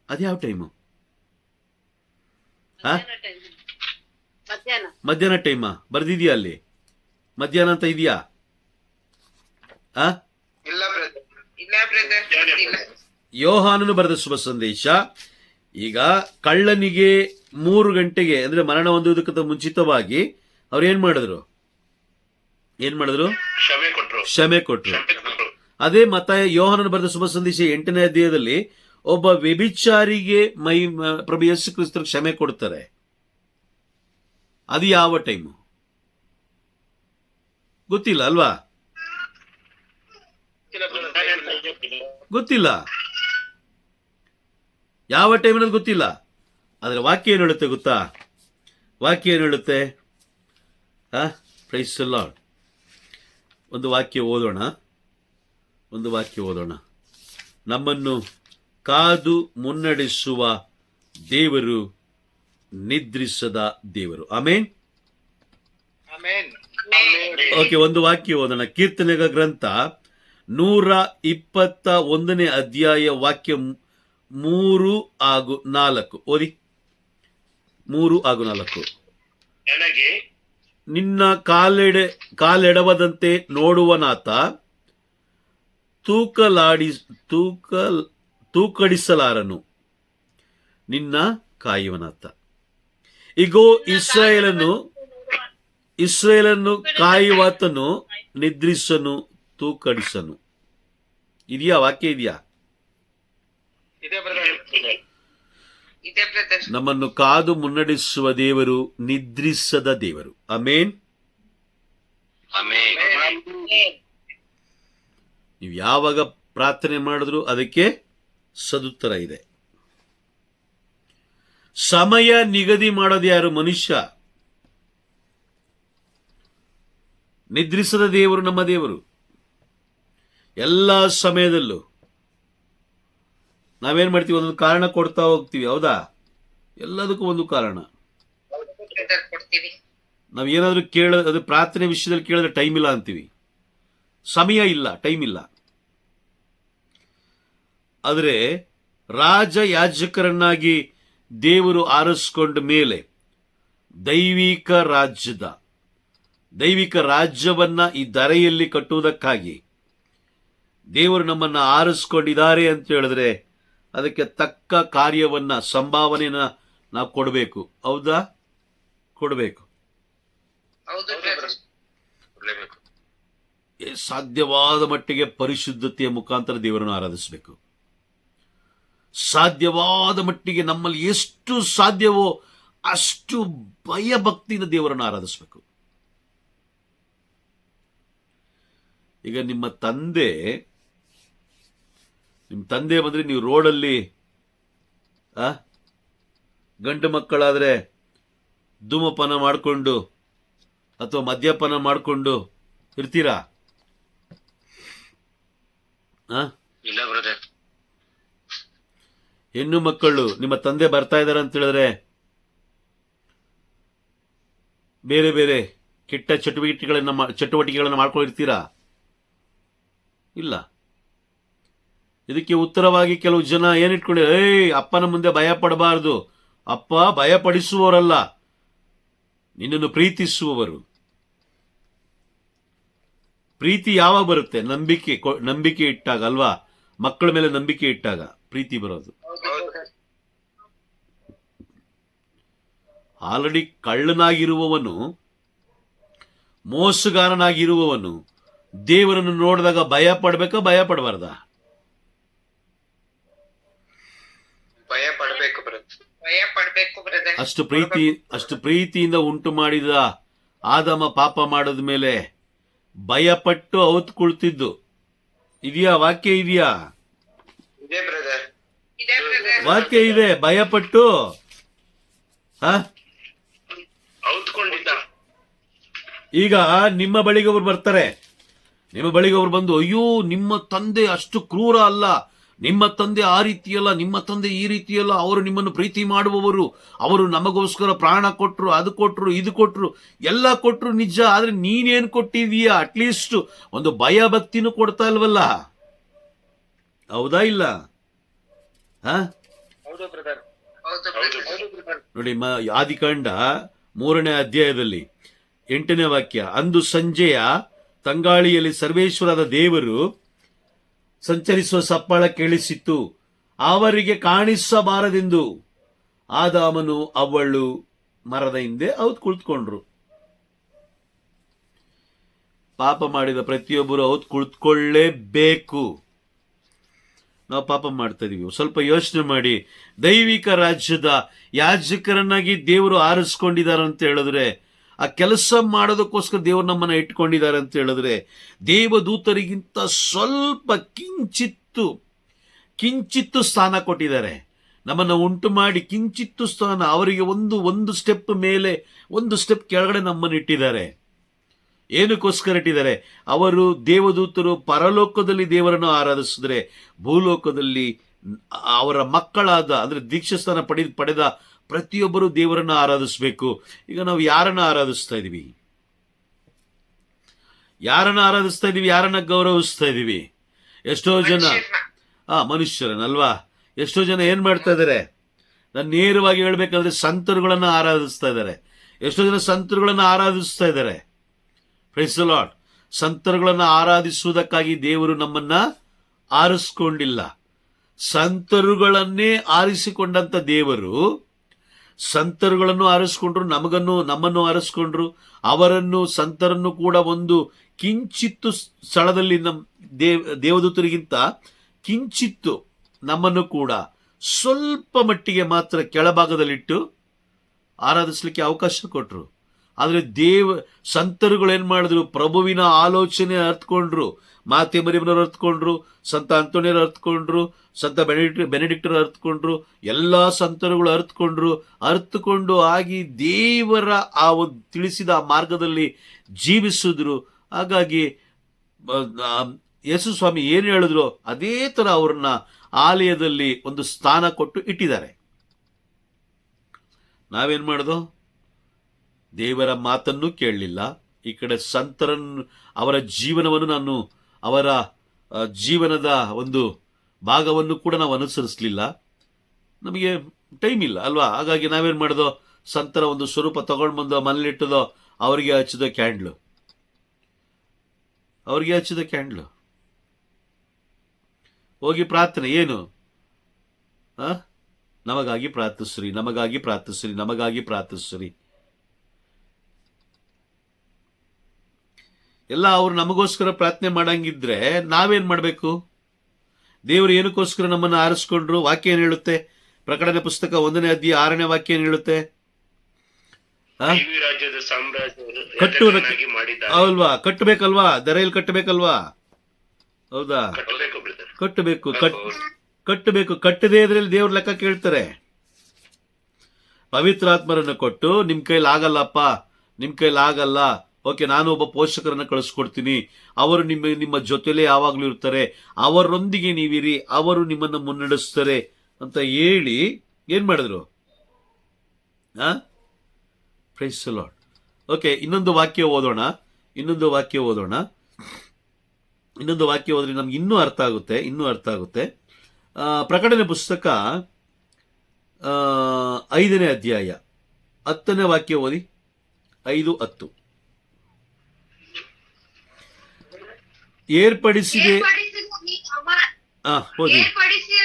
ಅದ್ಯಾವ ಟೈಮು? ಮಧ್ಯಾಹ್ನ ಟೈಮಾ? ಬರ್ದಿದ್ಯಾ ಅಲ್ಲಿ? ಮಧ್ಯಾಹ್ನ ಅಂತ ಇದೆಯಾ? ಯೋಹಾನನು ಬರೆದ ಶುಭ ಸಂದೇಶ. ಈಗ ಕಳ್ಳನಿಗೆ 3 ಗಂಟೆಗೆ ಅಂದ್ರೆ ಮರಣ ಹೊಂದುವುದಕ್ಕಿಂತ ಮುಂಚಿತವಾಗಿ ಅವ್ರು ಏನ್ ಮಾಡಿದ್ರು? ಕ್ಷಮೆ ಕೊಟ್ರು. ಅದೇ ಯೋಹಾನನು ಬರೆದ ಶುಭ ಸಂದೇಶ 8ನೇ ಅಧ್ಯಾಯದಲ್ಲಿ ಒಬ್ಬ ವ್ಯಭಿಚಾರಿಗೆ ಪ್ರಭು ಯೇಸು ಕ್ರಿಸ್ತರು ಕ್ಷಮೆ ಕೊಡ್ತಾರೆ. ಅದು ಯಾವ ಟೈಮು? ಗೊತ್ತಿಲ್ಲ ಅಲ್ವಾ? ಗೊತ್ತಿಲ್ಲ ಯಾವ ಟೈಮ್ ಅನ್ನೋದು ಗೊತ್ತಿಲ್ಲ. ಆದ್ರೆ ವಾಕ್ಯ ಏನು ಹೇಳುತ್ತೆ ಗೊತ್ತಾ? ವಾಕ್ಯ ಏನು ಹೇಳುತ್ತೆ? Praise the Lord. ಒಂದು ವಾಕ್ಯ ಓದೋಣ. ನಮ್ಮನ್ನು ಕಾದು ಮುನ್ನಡೆಸುವ ದೇವರು ನಿದ್ರಿಸದ ದೇವರು. ಆಮೇನ್. ಓಕೆ, ಒಂದು ವಾಕ್ಯ ಓದೋಣ. ಕೀರ್ತನೆಗಳ ಗ್ರಂಥ 121ನೇ ಅಧ್ಯಾಯ ವಾಕ್ಯ 3-4 ಓದಿ. 3-4. ನನಗೆ ನಿನ್ನ ಕಾಲೆಡವದಂತೆ ನೋಡುವನಾತ, ತೂಕಡಿಸಲಾರನು ನಿನ್ನ ಕಾಯುವನಾತ. ಇಗೋ ಇಸ್ರಾಯೇಲನ್ನು ಕಾಯುವಾತನು ನಿದ್ರಿಸನು, ತೂಕಡಿಸನು. ಇದೆಯಾ? ವಾಕ್ಯ ಇದೆಯಾ? ನಮ್ಮನ್ನು ಕಾದು ಮುನ್ನಡೆಸುವ ದೇವರು ನಿದ್ರಿಸದ ದೇವರು. ಆಮೇನ್. ನೀವು ಯಾವಾಗ ಪ್ರಾರ್ಥನೆ ಮಾಡಿದ್ರು ಅದಕ್ಕೆ ಸದುತ್ತರ ಇದೆ. ಸಮಯ ನಿಗದಿ ಮಾಡೋದು ಯಾರು? ಮನುಷ್ಯ. ನಿದ್ರಿಸದ ದೇವರು ನಮ್ಮ ದೇವರು. ಎಲ್ಲ ಸಮಯದಲ್ಲೂ ನಾವೇನ್ ಮಾಡ್ತೀವಿ? ಒಂದೊಂದು ಕಾರಣ ಕೊಡ್ತಾ ಹೋಗ್ತೀವಿ. ಹೌದಾ? ಎಲ್ಲದಕ್ಕೂ ಒಂದು ಕಾರಣ. ನಾವೇನಾದ್ರೂ ಅದು ಪ್ರಾರ್ಥನೆ ವಿಷಯದಲ್ಲಿ ಕೇಳಿದ್ರೆ ಟೈಮ್ ಇಲ್ಲ ಅಂತೀವಿ, ಸಮಯ ಇಲ್ಲ, ಟೈಮ್ ಇಲ್ಲ. ಆದರೆ ರಾಜ ಯಾಜಕರನ್ನಾಗಿ ದೇವರು ಆರಿಸಿಕೊಂಡ ಮೇಲೆ ದೈವಿಕ ರಾಜ್ಯವನ್ನ ಈ ಧರೆಯಲ್ಲಿ ಕಟ್ಟುವುದಕ್ಕಾಗಿ ದೇವರು ನಮ್ಮನ್ನ ಆರಿಸ್ಕೊಂಡಿದ್ದಾರೆ ಅಂತ ಹೇಳಿದ್ರೆ ಅದಕ್ಕೆ ತಕ್ಕ ಕಾರ್ಯವನ್ನ, ಸಂಭಾವನೆಯನ್ನ ನಾವು ಕೊಡಬೇಕು. ಹೌದಾ? ಕೊಡಬೇಕು. ಸಾಧ್ಯವಾದ ಮಟ್ಟಿಗೆ ಪರಿಶುದ್ಧತೆಯ ಮುಖಾಂತರ ದೇವರನ್ನು ಆರಾಧಿಸಬೇಕು. ಸಾಧ್ಯವಾದ ಮಟ್ಟಿಗೆ ನಮ್ಮಲ್ಲಿ ಎಷ್ಟು ಸಾಧ್ಯವೋ ಅಷ್ಟು ಭಯಭಕ್ತಿಯಿಂದ ದೇವರನ್ನು ಆರಾಧಿಸಬೇಕು. ಈಗ ನಿಮ್ಮ ತಂದೆ ಬಂದ್ರೆ ನೀವು ರೋಡಲ್ಲಿ ಗಂಡು ಮಕ್ಕಳಾದ್ರೆ ಧೂಮಪಾನ ಮಾಡಿಕೊಂಡು ಅಥವಾ ಮದ್ಯಪಾನ ಮಾಡಿಕೊಂಡು ಇರ್ತೀರಾ? ಇಲ್ಲ ಬ್ರದರ್. ಹೆಣ್ಣು ಮಕ್ಕಳು ನಿಮ್ಮ ತಂದೆ ಬರ್ತಾ ಇದಾರೆ ಅಂತ ಹೇಳಿದ್ರೆ ಬೇರೆ ಬೇರೆ ಕೆಟ್ಟ ಚಟುವಟಿಕೆಗಳನ್ನ ಮಾಡ್ಕೊಂಡಿರ್ತೀರಾ? ಇಲ್ಲ. ಇದಕ್ಕೆ ಉತ್ತರವಾಗಿ ಕೆಲವು ಜನ ಏನಿಟ್ಕೊಂಡಿದ್ದಾರೆ, ಅಪ್ಪನ ಮುಂದೆ ಭಯ ಪಡಬಾರದು, ಅಪ್ಪ ಭಯ ಪಡಿಸುವವರಲ್ಲ, ನಿನ್ನನ್ನು ಪ್ರೀತಿಸುವವರು. ಪ್ರೀತಿ ಯಾವಾಗ ಬರುತ್ತೆ? ನಂಬಿಕೆ ಇಟ್ಟಾಗ ಅಲ್ವಾ? ಮಕ್ಕಳ ಮೇಲೆ ನಂಬಿಕೆ ಇಟ್ಟಾಗ ಪ್ರೀತಿ ಬರೋದು. ಹೌದು. ಆಲ್ರೆಡಿ ಕಳ್ಳನಾಗಿರುವವನು, ಮೋಸಗಾರನಾಗಿರುವವನು ದೇವರನ್ನು ನೋಡಿದಾಗ ಭಯ ಪಡ್ಬೇಕಾ, ಭಯ ಪಡಬಾರ್ದ? ಭಯ ಪಡ್ಬೇಕು ಬ್ರದರ್. ಭಯ ಪಡ್ಬೇಕು ಬ್ರದರ್. ಅಷ್ಟು ಪ್ರೀತಿಯಿಂದ ಉಂಟು ಮಾಡಿದ ಆದಮ ಪಾಪ ಮಾಡಿದ ಮೇಲೆ ಭಯಪಟ್ಟು ಅವತ್ತು ಕುಳಿತಿದ್ದು ಇದೆಯಾ? ವಾಕ್ಯ ಇದೆಯಾ? ಇದೇ ಬ್ರದರ್. ಇದೆ ಬ್ರದರ್. ವಾಕ್ಯ ಇದೆ. ಭಯಪಟ್ಟು ಔತ್ಕೊಂಡಿದ್ದ. ಈಗ ನಿಮ್ಮ ಬಳಿಗೆ ಅವ್ರು ಬರ್ತಾರೆ. ನಿಮ್ಮ ಬಳಿಗೆ ಅವ್ರು ಬಂದು, ಅಯ್ಯೋ ನಿಮ್ಮ ತಂದೆ ಅಷ್ಟು ಕ್ರೂರ ಅಲ್ಲ, ನಿಮ್ಮ ತಂದೆ ಆ ರೀತಿಯಲ್ಲ, ನಿಮ್ಮ ತಂದೆ ಈ ರೀತಿಯಲ್ಲ, ಅವರು ನಿಮ್ಮನ್ನು ಪ್ರೀತಿ ಮಾಡುವವರು, ಅವರು ನಮಗೋಸ್ಕರ ಪ್ರಾಣ ಕೊಟ್ರು, ಅದು ಕೊಟ್ರು, ಇದು ಕೊಟ್ರು, ಎಲ್ಲ ಕೊಟ್ರು ನಿಜ. ಆದ್ರೆ ನೀನೇನ್ ಕೊಟ್ಟಿದೀಯ? ಅಟ್ಲೀಸ್ಟ್ ಒಂದು ಭಯ ಭಕ್ತಿನೂ ಕೊಡ್ತಾ ಇಲ್ವಲ್ಲ? ಹೌದಾ ಇಲ್ಲ? ಹೌದು ಬ್ರದರ್. ಹೌದು ಹೌದು ಬ್ರದರ್. ಬ್ರದರ್. ನೋಡಿ, ಆದಿಕಾಂಡ 3ನೇ ಅಧ್ಯಾಯದಲ್ಲಿ 8ನೇ ವಾಕ್ಯ, ಅಂದು ಸಂಜೆಯ ತಂಗಾಳಿಯಲ್ಲಿ ಸರ್ವೇಶ್ವರಾದ ದೇವರು ಸಂಚರಿಸುವ ಸಪ್ಪಳ ಕೇಳಿಸಿತ್ತು, ಅವರಿಗೆ ಕಾಣಿಸಬಾರದೆಂದು ಆದಾಮನು ಅವಳು ಮರದ ಹಿಂದೆ ಔತ್ ಕುಳಿತುಕೊಂಡ್ರು. ಪಾಪ ಮಾಡಿದ ಪ್ರತಿಯೊಬ್ಬರು ಔತ್ ಕುಳಿತುಕೊಳ್ಳೇಬೇಕು. ನಾವು ಪಾಪ ಮಾಡ್ತಾ ಇದೀವಿ. ಸ್ವಲ್ಪ ಯೋಚನೆ ಮಾಡಿ. ದೈವಿಕ ರಾಜ್ಯದ ಯಾಜಕರನ್ನಾಗಿ ದೇವರು ಆರಿಸ್ಕೊಂಡಿದ್ದಾರೆ ಅಂತ ಹೇಳಿದ್ರೆ, ಆ ಕೆಲಸ ಮಾಡೋದಕ್ಕೋಸ್ಕರ ದೇವರು ನಮ್ಮನ್ನ ಇಟ್ಕೊಂಡಿದ್ದಾರೆ ಅಂತ ಹೇಳಿದ್ರೆ, ದೇವದೂತರಿಗಿಂತ ಸ್ವಲ್ಪ ಕಿಂಚಿತ್ತು ಸ್ಥಾನ ಕೊಟ್ಟಿದ್ದಾರೆ. ನಮ್ಮನ್ನ ಉಂಟು ಮಾಡಿ ಕಿಂಚಿತ್ತು ಸ್ಥಾನ, ಅವರಿಗೆ ಒಂದು ಸ್ಟೆಪ್ ಮೇಲೆ, ಒಂದು ಸ್ಟೆಪ್ ಕೆಳಗಡೆ ನಮ್ಮನ್ನು ಇಟ್ಟಿದ್ದಾರೆ. ಏನಕ್ಕೋಸ್ಕರ ಇಟ್ಟಿದ್ದಾರೆ? ಅವರು ದೇವದೂತರು ಪರಲೋಕದಲ್ಲಿ ದೇವರನ್ನು ಆರಾಧಿಸಿದ್ರೆ, ಭೂಲೋಕದಲ್ಲಿ ಅವರ ಮಕ್ಕಳಾದ, ಅಂದ್ರೆ ದೀಕ್ಷಾಸ್ಥಾನ ಪಡೆದ ಪ್ರತಿಯೊಬ್ಬರು ದೇವರನ್ನ ಆರಾಧಿಸಬೇಕು. ಈಗ ನಾವು ಯಾರನ್ನ ಆರಾಧಿಸ್ತಾ ಇದೀವಿ? ಯಾರನ್ನ ಗೌರವಿಸ್ತಾ ಇದೀವಿ? ಎಷ್ಟೋ ಜನ ಮನುಷ್ಯರನ್ನಲ್ವಾ? ಎಷ್ಟೋ ಜನ ಏನ್ ಮಾಡ್ತಾ ಇದಾರೆ? ನಾನು ನೇರವಾಗಿ ಹೇಳ್ಬೇಕಂದ್ರೆ ಸಂತರುಗಳನ್ನ ಆರಾಧಿಸ್ತಾ ಇದ್ದಾರೆ. ಎಷ್ಟೋ ಜನ ಸಂತರುಗಳನ್ನ ಆರಾಧಿಸ್ತಾ ಇದ್ದಾರೆ. Praise the Lord. ಸಂತರುಗಳನ್ನ ಆರಾಧಿಸುವುದಕ್ಕಾಗಿ ದೇವರು ನಮ್ಮನ್ನ ಆರಿಸ್ಕೊಂಡಿಲ್ಲ. ಸಂತರುಗಳನ್ನೇ ಆರಿಸಿಕೊಂಡಂತ ದೇವರು ಸಂತರುಗಳನ್ನು ಆರಿಸ್ಕೊಂಡ್ರು, ನಮ್ಮನ್ನು ಆರಿಸ್ಕೊಂಡ್ರು. ಅವರನ್ನು, ಸಂತರನ್ನು ಕೂಡ ಒಂದು ಕಿಂಚಿತ್ತು ಸ್ಥಳದಲ್ಲಿ ದೇವದೂತರಿಗಿಂತ ಕಿಂಚಿತ್ತು ನಮ್ಮನ್ನು ಕೂಡ ಸ್ವಲ್ಪ ಮಟ್ಟಿಗೆ ಮಾತ್ರ ಕೆಳಭಾಗದಲ್ಲಿಟ್ಟು ಆರಾಧಿಸ್ಲಿಕ್ಕೆ ಅವಕಾಶ ಕೊಟ್ರು. ಆದ್ರೆ ಸಂತರುಗಳು ಏನ್ ಮಾಡಿದ್ರು? ಪ್ರಭುವಿನ ಆಲೋಚನೆ ಅರ್ಥಕೊಂಡ್ರು. ಮಾತೆ ಮರಿಯಮ್ಮನವರು ಅರ್ಥಕೊಂಡ್ರು, ಸಂತ ಅಂತೋಣಿಯರು ಅರ್ಥಕೊಂಡ್ರು, ಸಂತ ಬೆನೆಡಿಕ್ಟರ್ ಅರ್ಥಕೊಂಡ್ರು, ಎಲ್ಲಾ ಸಂತರುಗಳು ಅರ್ಥಕೊಂಡು ಆಗಿ ದೇವರ ಆ ತಿಳಿಸಿದ ಮಾರ್ಗದಲ್ಲಿ ಜೀವಿಸಿದ್ರು. ಹಾಗಾಗಿ ಯೇಸು ಸ್ವಾಮಿ ಏನು ಹೇಳಿದ್ರು ಅದೇ ತರ ಅವ್ರನ್ನ ಆಲಯದಲ್ಲಿ ಒಂದು ಸ್ಥಾನ ಕೊಟ್ಟು ಇಟ್ಟಿದ್ದಾರೆ. ನಾವೇನ್ ಮಾಡೋದು? ದೇವರ ಮಾತನ್ನು ಕೇಳಲಿಲ್ಲ. ಈ ಕಡೆ ಸಂತರನ್ನು, ಅವರ ಜೀವನವನ್ನು ಅವರ ಜೀವನದ ಒಂದು ಭಾಗವನ್ನು ಕೂಡ ನಾವು ಅನುಸರಿಸಲಿಲ್ಲ. ನಮಗೆ ಟೈಮ್ ಇಲ್ಲ ಅಲ್ವಾ? ಹಾಗಾಗಿ ನಾವೇನ್ ಮಾಡೋದು? ಸಂತರ ಒಂದು ಸ್ವರೂಪ ತಗೊಂಡು ಬಂದು ಮನೇಲಿಟ್ಟದೋ, ಅವರಿಗೆ ಹಚ್ಚಿದ ಕ್ಯಾಂಡ್ಲು, ಹೋಗಿ ಪ್ರಾರ್ಥನೆ ಏನು? ನಮಗಾಗಿ ಪ್ರಾರ್ಥಿಸ್ರಿ. ಎಲ್ಲ ಅವ್ರು ನಮಗೋಸ್ಕರ ಪ್ರಾರ್ಥನೆ ಮಾಡಂಗಿದ್ರೆ ನಾವೇನ್ ಮಾಡ್ಬೇಕು? ದೇವರು ಏನಕ್ಕೋಸ್ಕರ ನಮ್ಮನ್ನು ಆರಿಸ್ಕೊಂಡ್ರು? ವಾಕ್ಯ ಏನ್ ಹೇಳುತ್ತೆ? ಪ್ರಕಟಣೆ ಪುಸ್ತಕ 1ನೇ ಅಧ್ಯಾಯ 6ನೇ ವಾಕ್ಯ ಏನ್ ಹೇಳುತ್ತೆ? ಅಲ್ವಾ? ಕಟ್ಟಬೇಕಲ್ವಾ? ದರೆಯಲ್ಲಿ ಕಟ್ಟಬೇಕಲ್ವಾ? ಹೌದಾ? ಕಟ್ಟಬೇಕು. ಕಟ್ಟದೇ ಇದ್ರಲ್ಲಿ ದೇವ್ರ ಲೆಕ್ಕ ಕೇಳ್ತಾರೆ. ಪವಿತ್ರಾತ್ಮರನ್ನು ಕೊಟ್ಟು, ನಿಮ್ ಕೈಲಿ ಆಗಲ್ಲಪ್ಪ, ಓಕೆ, ನಾನು ಒಬ್ಬ ಪೋಷಕರನ್ನ ಕಳಿಸ್ಕೊಡ್ತೀನಿ, ಅವರು ನಿಮ್ಮ ಜೊತೆಲೇ ಯಾವಾಗ್ಲೂ ಇರ್ತಾರೆ, ಅವರೊಂದಿಗೆ ನೀವಿರಿ, ಅವರು ನಿಮ್ಮನ್ನು ಮುನ್ನಡೆಸ್ತಾರೆ ಅಂತ ಹೇಳಿ ಏನ್ ಮಾಡಿದ್ರು? Price the Lord. ಓಕೆ, ಇನ್ನೊಂದು ವಾಕ್ಯ ಓದೋಣ. ಓದ್ರೆ ನಮ್ಗೆ ಇನ್ನೂ ಅರ್ಥ ಆಗುತ್ತೆ. ಪ್ರಕಟಣೆ ಪುಸ್ತಕ 5ನೇ ಅಧ್ಯಾಯ 10ನೇ ವಾಕ್ಯ ಓದಿ. 5:10. ಏರ್ಪಡಿಸಿದೆ ಓದಿ. ಏರ್ಪಡಿಸಿ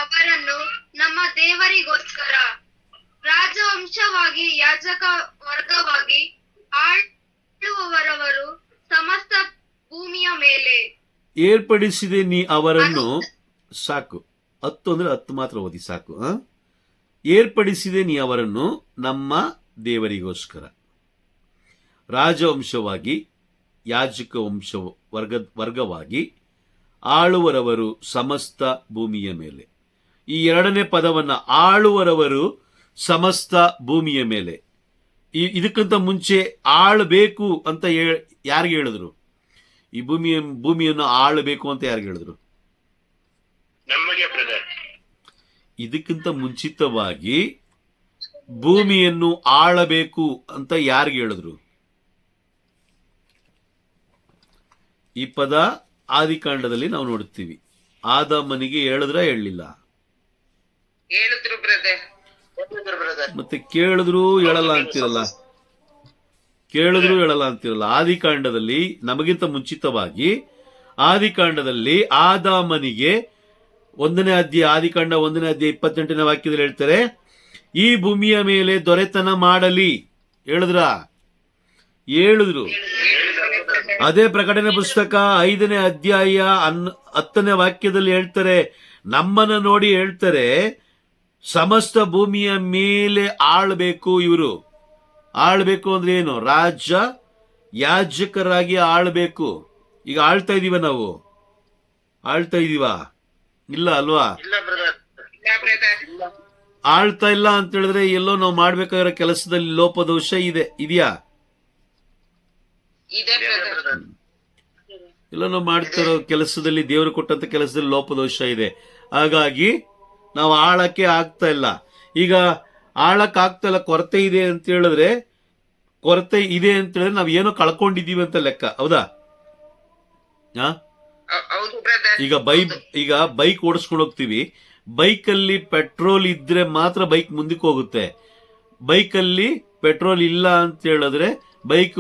ಅವರನ್ನು ನಮ್ಮ ದೇವರಿಗೋಸ್ಕರ ರಾಜವಂಶವಾಗಿ ಯಾಜಕ ವರ್ಗವಾಗಿ ಆಳುವವರವರು ಸಮಸ್ತ ಭೂಮಿಯ ಮೇಲೆ. ಏರ್ಪಡಿಸಿದೆ ನೀ ಅವರನ್ನು, ಸಾಕು, 10 ಅಂದ್ರೆ 10 ಮಾತ್ರ ಓದಿ ಸಾಕು. ಏರ್ಪಡಿಸಿದೆ ನೀ ಅವರನ್ನು ನಮ್ಮ ದೇವರಿಗೋಸ್ಕರ ರಾಜವಂಶವಾಗಿ ಯಾಜಕ ವರ್ಗವಾಗಿ ಆಳುವರವರು ಸಮಸ್ತ ಭೂಮಿಯ ಮೇಲೆ. ಈ ಎರಡನೇ ಪದವನ್ನ, ಆಳುವರವರು ಸಮಸ್ತ ಭೂಮಿಯ ಮೇಲೆ, ಇದಕ್ಕಿಂತ ಮುಂಚೆ ಆಳಬೇಕು ಅಂತ ಯಾರಿಗೆ ಹೇಳಿದ್ರು? ಈ ಭೂಮಿಯನ್ನು ಆಳಬೇಕು ಅಂತ ಯಾರಿಗೆ ಹೇಳಿದ್ರು? ನಮಗೆ ಬ್ರದರ್. ಇದಕ್ಕಿಂತ ಮುಂಚಿತವಾಗಿ ಭೂಮಿಯನ್ನು ಆಳಬೇಕು ಅಂತ ಯಾರಿಗೆ ಹೇಳಿದ್ರು? ಈ ಪದ ಆದಿಕಾಂಡದಲ್ಲಿ ನಾವು ನೋಡುತ್ತೀವಿ. ಆದಾಮನಿಗೆ ಹೇಳಿಲ್ಲ? ಹೇಳಿದ್ರು ಬ್ರದರ್. ಮತ್ತೆ ಕೇಳಿದ್ರು ಹೇಳಲ್ಲ ಅಂತಿರಲ್ಲ. ಆದಿಕಾಂಡದಲ್ಲಿ ನಮಗಿಂತ ಮುಂಚಿತವಾಗಿ ಆದಿಕಾಂಡದಲ್ಲಿ ಆದಾಮನಿಗೆ 1ನೇ ಅಧ್ಯಾಯ, ಆದಿಕಾಂಡ 1ನೇ ಅಧ್ಯಾಯ 28ನೇ ವಾಕ್ಯದಲ್ಲಿ ಹೇಳ್ತಾರೆ, ಈ ಭೂಮಿಯ ಮೇಲೆ ದೊರೆತನ ಮಾಡಲಿ. ಹೇಳಿದ್ರು. ಅದೇ ಪ್ರಕಟಣೆ ಪುಸ್ತಕ 5ನೇ ಅಧ್ಯಾಯ 10ನೇ ವಾಕ್ಯದಲ್ಲಿ ಹೇಳ್ತಾರೆ, ನಮ್ಮನ್ನ ನೋಡಿ ಹೇಳ್ತಾರೆ, ಸಮಸ್ತ ಭೂಮಿಯ ಮೇಲೆ ಆಳ್ಬೇಕು. ಇವರು ಆಳ್ಬೇಕು ಅಂದ್ರೆ ಏನು? ಯಾಜಕರಾಗಿ ಆಳ್ಬೇಕು. ಈಗ ಆಳ್ತಾ ಇದೀವ ನಾವು? ಆಳ್ತಾ ಇದೀವಾ? ಇಲ್ಲ ಅಲ್ವಾ? ಆಳ್ತಾ ಇಲ್ಲ ಅಂತ ಹೇಳಿದ್ರೆ ಎಲ್ಲೋ ನಾವು ಮಾಡ್ಬೇಕಾಗಿರೋ ಕೆಲಸದಲ್ಲಿ ಲೋಪದೋಷ ಇದೆಯಾ? ಎಲ್ಲ ನಾವು ಮಾಡ್ತಿರೋ ಕೆಲಸದಲ್ಲಿ, ದೇವರು ಕೊಟ್ಟಂತ ಕೆಲಸದಲ್ಲಿ ಲೋಪದೋಷ ಇದೆ. ಹಾಗಾಗಿ ನಾವು ಆಳಕ್ಕೆ ಆಗ್ತಾ ಇಲ್ಲ. ಈಗ ಆಳಕ್ಕೆ ಆಗ್ತಾ ಇಲ್ಲ, ಕೊರತೆ ಇದೆ ಅಂತ ಹೇಳಿದ್ರೆ ನಾವು ಏನೋ ಕಳ್ಕೊಂಡಿದೀವಿ ಅಂತ ಲೆಕ್ಕ. ಹೌದಾ? ಈಗ ಬೈಕ್ ಓಡಿಸ್ಕೊಂಡು ಹೋಗ್ತೀವಿ. ಬೈಕಲ್ಲಿ ಪೆಟ್ರೋಲ್ ಇದ್ರೆ ಮಾತ್ರ ಬೈಕ್ ಮುಂದಕ್ಕೆ ಹೋಗುತ್ತೆ. ಬೈಕಲ್ಲಿ ಪೆಟ್ರೋಲ್ ಇಲ್ಲ ಅಂತ ಹೇಳಿದ್ರೆ ಬೈಕ್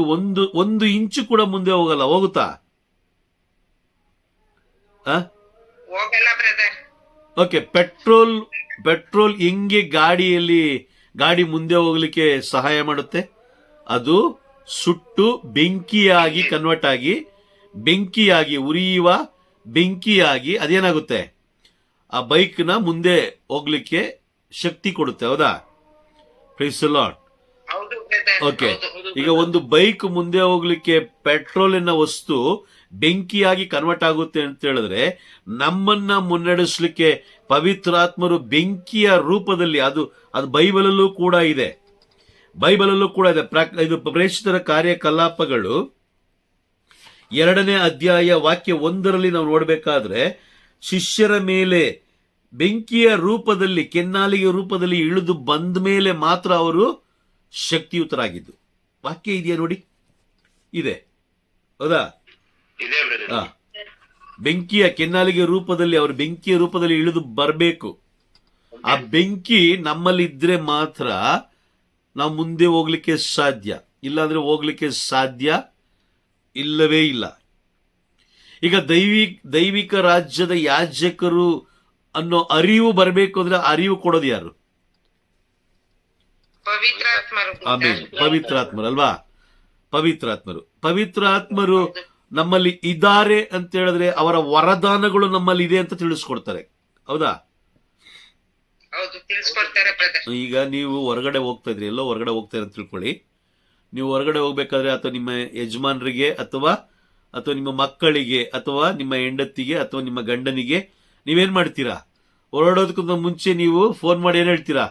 ಒಂದು ಇಂಚು ಕೂಡ ಮುಂದೆ ಹೋಗಲ್ಲ. ಹೋಗುತ್ತಾ? ಓಕೆ. ಪೆಟ್ರೋಲ್ ಹೆಂಗೆ ಗಾಡಿ ಮುಂದೆ ಹೋಗ್ಲಿಕ್ಕೆ ಸಹಾಯ ಮಾಡುತ್ತೆ? ಅದು ಸುಟ್ಟು ಬೆಂಕಿಯಾಗಿ ಕನ್ವರ್ಟ್ ಆಗಿ, ಉರಿಯುವ ಬೆಂಕಿಯಾಗಿ ಅದೇನಾಗುತ್ತೆ? ಆ ಬೈಕ್ನ ಮುಂದೆ ಹೋಗ್ಲಿಕ್ಕೆ ಶಕ್ತಿ ಕೊಡುತ್ತೆ. ಹೌದಾ? Praise the Lord. ಓಕೆ. ಈಗ ಒಂದು ಬೈಕ್ ಮುಂದೆ ಹೋಗ್ಲಿಕ್ಕೆ ಪೆಟ್ರೋಲಿನ ವಸ್ತು ಬೆಂಕಿಯಾಗಿ ಕನ್ವರ್ಟ್ ಆಗುತ್ತೆ ಅಂತ ಹೇಳಿದ್ರೆ, ನಮ್ಮನ್ನ ಮುನ್ನಡೆಸಲಿಕ್ಕೆ ಪವಿತ್ರಾತ್ಮರು ಬೆಂಕಿಯ ರೂಪದಲ್ಲಿ, ಅದು ಬೈಬಲಲ್ಲೂ ಕೂಡ ಇದೆ. ಇದು ಪ್ರೇಷಿತರ ಕಾರ್ಯಕಲಾಪಗಳು 2ನೇ ಅಧ್ಯಾಯ ವಾಕ್ಯ 1ರಲ್ಲಿ ನಾವು ನೋಡ್ಬೇಕಾದ್ರೆ, ಶಿಷ್ಯರ ಮೇಲೆ ಬೆಂಕಿಯ ರೂಪದಲ್ಲಿ, ಕೆನ್ನಾಲಿಗೆ ರೂಪದಲ್ಲಿ ಇಳಿದು ಬಂದ ಮೇಲೆ ಮಾತ್ರ ಅವರು ಶಕ್ತಿಯುತರಾಗಿದ್ದು. ವಾಕ್ಯ ಇದೆಯಾ ನೋಡಿ? ಇದೆ. ಹೌದಾ? ಕೆನ್ನಾಲಿಗೆ ರೂಪದಲ್ಲಿ, ಅವರು ಬೆಂಕಿಯ ರೂಪದಲ್ಲಿ ಇಳಿದು ಬರಬೇಕು. ಆ ಬೆಂಕಿ ನಮ್ಮಲ್ಲಿ ಇದ್ರೆ ಮಾತ್ರ ನಾವು ಮುಂದೆ ಹೋಗ್ಲಿಕ್ಕೆ ಸಾಧ್ಯ. ಇಲ್ಲಾಂದ್ರೆ ಹೋಗ್ಲಿಕ್ಕೆ ಸಾಧ್ಯ ಇಲ್ಲವೇ ಇಲ್ಲ. ಈಗ ದೈವಿಕ ರಾಜ್ಯದ ಯಾಜಕರು ಅನ್ನೋ ಅರಿವು ಬರಬೇಕು ಅಂದ್ರೆ ಅರಿವು ಕೊಡೋದು ಯಾರು? ಆಮೇಲೆ ಪವಿತ್ರಾತ್ಮರು ಅಲ್ವಾ? ಪವಿತ್ರಾತ್ಮರು ನಮ್ಮಲ್ಲಿ ಇದ್ದಾರೆ ಅಂತ ಹೇಳಿದ್ರೆ ಅವರ ವರದಾನಗಳು ನಮ್ಮಲ್ಲಿ ಇದೆ ಅಂತ ತಿಳಿಸ್ಕೊಡ್ತಾರೆ. ಹೌದಾ? ಈಗ ನೀವು ಹೊರಗಡೆ ಹೋಗ್ತಾ ಇದ್ರಿ, ಎಲ್ಲೋ ಹೊರಗಡೆ ಹೋಗ್ತಾ ಇರ ಅಂತ ತಿಳ್ಕೊಳ್ಳಿ. ನೀವು ಹೊರಗಡೆ ಹೋಗ್ಬೇಕಾದ್ರೆ ಅಥವಾ ನಿಮ್ಮ ಯಜಮಾನರಿಗೆ ಅಥವಾ ನಿಮ್ಮ ಮಕ್ಕಳಿಗೆ ಅಥವಾ ನಿಮ್ಮ ಹೆಂಡತಿಗೆ ಅಥವಾ ನಿಮ್ಮ ಗಂಡನಿಗೆ ನೀವೇನ್ ಮಾಡ್ತೀರಾ? ಹೊರಡೋದಕ್ಕಿಂತ ಮುಂಚೆ ನೀವು ಫೋನ್ ಮಾಡಿ ಏನ್ ಹೇಳ್ತೀರಾ?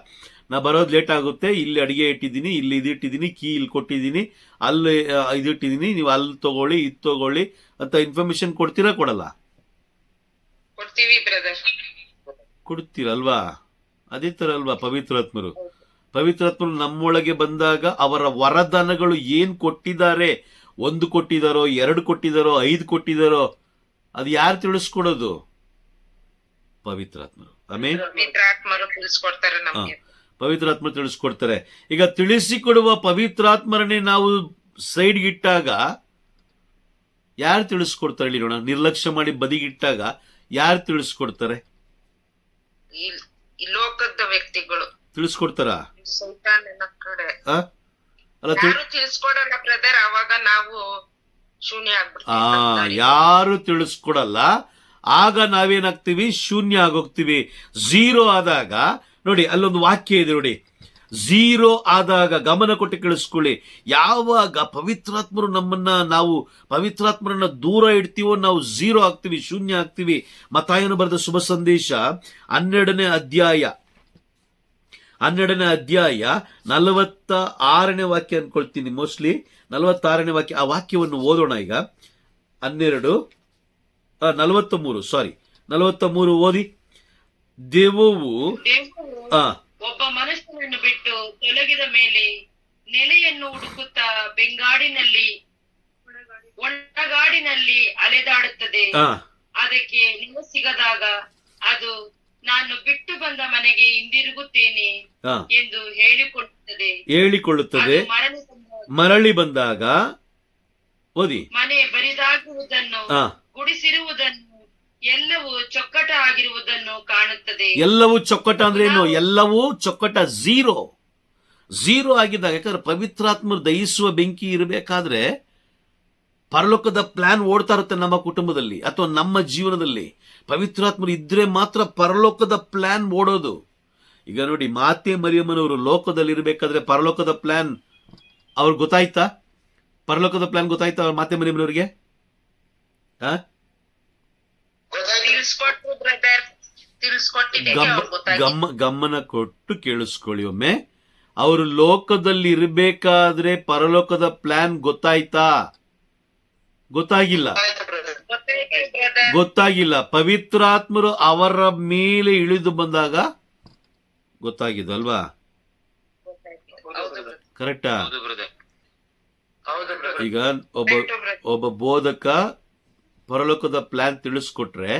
ನಾ ಬರೋದು ಲೇಟ್ ಆಗುತ್ತೆ, ಇಲ್ಲಿ ಅಡಿಗೆ ಇಟ್ಟಿದ್ದೀನಿ, ಇಲ್ಲಿ ಇದಿಟ್ಟಿದ್ದೀನಿ, ಕೀ ಇಲ್ಲಿ ಕೊಟ್ಟಿದ್ದೀನಿ, ಅಲ್ಲಿ ಇದಿಟ್ಟಿದ್ದೀನಿ, ನೀವು ಅಲ್ಲಿ ತಗೊಳ್ಳಿ, ಇದು ತಗೊಳ್ಳಿ ಅಂತ ಇನ್ಫಾರ್ಮೇಶನ್ ಕೊಡ್ತೀರಾ? ಕೊಡಲ್ಲ? ಕೊಡ್ತೀರಲ್ವಾ? ಅದೇ ತರ ಅಲ್ವಾ ಪವಿತ್ರಾತ್ಮರು ನಮ್ಮೊಳಗೆ ಬಂದಾಗ ಅವರ ವರದಾನಗಳು ಏನ್ ಕೊಟ್ಟಿದ್ದಾರೆ, 1 ಕೊಟ್ಟಿದಾರೋ, 2 ಕೊಟ್ಟಿದಾರೋ, 5 ಕೊಟ್ಟಿದಾರೋ, ಅದು ಯಾರು ತಿಳಿಸ್ಕೊಡೋದು? ಪವಿತ್ರಾತ್ಮರು. ಆಮೇಲೆ ಪವಿತ್ರಾತ್ಮರು ತಿಳಿಸ್ಕೊಡ್ತಾರೆ. ಈಗ ತಿಳಿಸಿಕೊಡುವ ಪವಿತ್ರಾತ್ಮರನ್ನೇ ನಾವು ಸೈಡ್ಗಿಟ್ಟಾಗ ಯಾರು ತಿಳಿಸ್ಕೊಡ್ತಾರೆ ಹೇಳಿ ನೋಡೋಣ? ನಿರ್ಲಕ್ಷ್ಯ ಮಾಡಿ ಬದಿಗಿಟ್ಟಾಗ ಯಾರು ತಿಳಿಸ್ಕೊಡ್ತಾರೆ? ಈ ಲೋಕದ ವ್ಯಕ್ತಿಗಳು ತಿಳಿಸ್ಕೊಡ್ತಾರ? ಸೈತಾನನ ಕಡೆ ಅಲ್ಲ ಯಾರು ತಿಳಿಸ್ಕೊಡಲ್ಲ ಬ್ರದರ್, ಅವಾಗ ನಾವು ಶೂನ್ಯ ಆಗ್ಬಿಡ್ತೀವಿ. ಯಾರು ತಿಳಿಸ್ಕೊಡಲ್ಲ, ಆಗ ನಾವೇನಾಗ್ತೀವಿ? ಶೂನ್ಯ ಆಗೋಗ್ತೀವಿ. ಝೀರೋ ಆದಾಗ ನೋಡಿ, ಅಲ್ಲೊಂದು ವಾಕ್ಯ ಇದೆ ನೋಡಿ, ಝೀರೋ ಆದಾಗ ಗಮನ ಕೊಟ್ಟು ಕೇಳಿಸ್ಕೊಳ್ಳಿ. ಯಾವಾಗ ಪವಿತ್ರಾತ್ಮರು ನಾವು ಪವಿತ್ರಾತ್ಮರನ್ನ ದೂರ ಇಡ್ತೀವೋ ನಾವು ಝೀರೋ ಆಗ್ತೀವಿ, ಶೂನ್ಯ ಆಗ್ತೀವಿ. ಮತ್ತಾಯನು ಬರೆದ ಶುಭ ಸಂದೇಶ 12ನೇ ಅಧ್ಯಾಯ 46ನೇ ವಾಕ್ಯ ಅನ್ಕೊಳ್ತೀನಿ, ಮೋಸ್ಟ್ಲಿ 46ನೇ ವಾಕ್ಯ. ಆ ವಾಕ್ಯವನ್ನು ಓದೋಣ ಈಗ. 43 ಓದಿ. ದೆವ್ವವು ಒಬ್ಬ ಮನುಷ್ಯನನ್ನು ಬಿಟ್ಟು ತೊಲಗಿದ ಮೇಲೆ ನೆಲೆಯನ್ನು ಹುಡುಕುತ್ತಾ ಒಣಗಾಡಿನಲ್ಲಿ ಅಲೆದಾಡುತ್ತದೆ. ಅದಕ್ಕೆ ನೆಲೆ ಸಿಗದಾಗ ಅದು ನಾನು ಬಿಟ್ಟು ಬಂದ ಮನೆಗೆ ಹಿಂದಿರುಗುತ್ತೇನೆ ಎಂದು ಹೇಳಿಕೊಳ್ಳುತ್ತದೆ. ಮರಳಿ ಬಂದಾಗ ಓದಿ. ಮನೆ ಬರಿದಾಗಿರುವುದನ್ನು ಗುಡಿಸಿರುವುದನ್ನು ಎಲ್ಲವೂ ಚೊಕ್ಕಟ ಆಗಿರುವುದನ್ನು ಕಾಣುತ್ತದೆ. ಎಲ್ಲವೂ ಚೊಕ್ಕಟ ಅಂದ್ರೆ ಏನು? ಎಲ್ಲವೂ ಚೊಕ್ಕಟ, ಝೀರೋ ಆಗಿದ್ದಾಗ. ಯಾಕಂದ್ರೆ ಪವಿತ್ರಾತ್ಮರು ದಹಿಸುವ ಬೆಂಕಿ ಇರಬೇಕಾದ್ರೆ ಪರಲೋಕದ ಪ್ಲಾನ್ ಓಡ್ತಾ ಇರುತ್ತೆ ನಮ್ಮ ಕುಟುಂಬದಲ್ಲಿ ಅಥವಾ ನಮ್ಮ ಜೀವನದಲ್ಲಿ. ಪವಿತ್ರಾತ್ಮರು ಇದ್ರೆ ಮಾತ್ರ ಪರಲೋಕದ ಪ್ಲಾನ್ ಓಡೋದು. ಈಗ ನೋಡಿ, ಮಾತೆ ಮರಿಯಮ್ಮನವರು ಲೋಕದಲ್ಲಿ ಇರಬೇಕಾದ್ರೆ ಪರಲೋಕದ ಪ್ಲಾನ್ ಅವ್ರಿಗೆ ಗೊತ್ತಾಯ್ತಾ? ಪರಲೋಕದ ಪ್ಲಾನ್ ಗೊತ್ತಾಯ್ತಾ ಮಾತೆ ಮರಿಯಮ್ಮನವ್ರಿಗೆ? ಗಮನ ಕೊಟ್ಟು ಕೇಳಿಸ್ಕೊಳ್ಳಿ ಒಮ್ಮೆ. ಅವರು ಲೋಕದಲ್ಲಿ ಇರಬೇಕಾದ್ರೆ ಪರಲೋಕದ ಪ್ಲಾನ್ ಗೊತ್ತಾಯ್ತಾ? ಗೊತ್ತಾಗಿಲ್ಲ. ಪವಿತ್ರಾತ್ಮರು ಅವರ ಮೇಲೆ ಇಳಿದು ಬಂದಾಗ ಗೊತ್ತಾಗಿದ್ದು ಅಲ್ವಾ? ಕರೆಕ್ಟಾ? ಈಗ ಒಬ್ಬ ಬೋಧಕ ಪರಲೋಕದ ಪ್ಲಾನ್ ತಿಳಿಸ್ಕೊಟ್ರೆ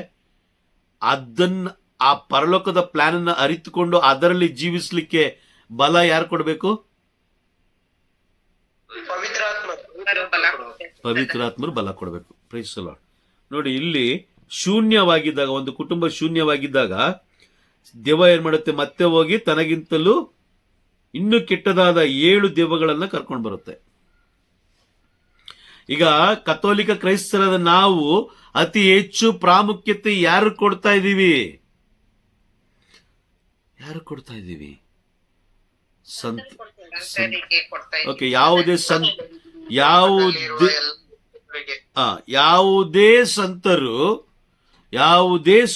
ಆ ಪರಲೋಕದ ಪ್ಲಾನ್ ಅನ್ನ ಅರಿತುಕೊಂಡು ಅದರಲ್ಲಿ ಜೀವಿಸ್ಲಿಕ್ಕೆ ಬಲ ಯಾರು ಕೊಡ್ಬೇಕು? ಪವಿತ್ರಾತ್ಮರು ಬಲ ಕೊಡಬೇಕು. Praise the Lord. ನೋಡಿ, ಇಲ್ಲಿ ಶೂನ್ಯವಾಗಿದ್ದಾಗ, ಒಂದು ಕುಟುಂಬ ಶೂನ್ಯವಾಗಿದ್ದಾಗ ದೆವ್ವ ಏನ್ ಮಾಡುತ್ತೆ? ಮತ್ತೆ ಹೋಗಿ ತನಗಿಂತಲೂ ಇನ್ನೂ ಕೆಟ್ಟದಾದ 7 ದೆವ್ವಗಳನ್ನ ಕರ್ಕೊಂಡು ಬರುತ್ತೆ. ಈಗ ಕಥೋಲಿಕ ಕ್ರೈಸ್ತರಾದ ನಾವು ಅತಿ ಹೆಚ್ಚು ಪ್ರಾಮುಖ್ಯತೆ ಯಾರು ಕೊಡ್ತಾ ಇದ್ದೀವಿ? ಓಕೆ, ಯಾವುದೇ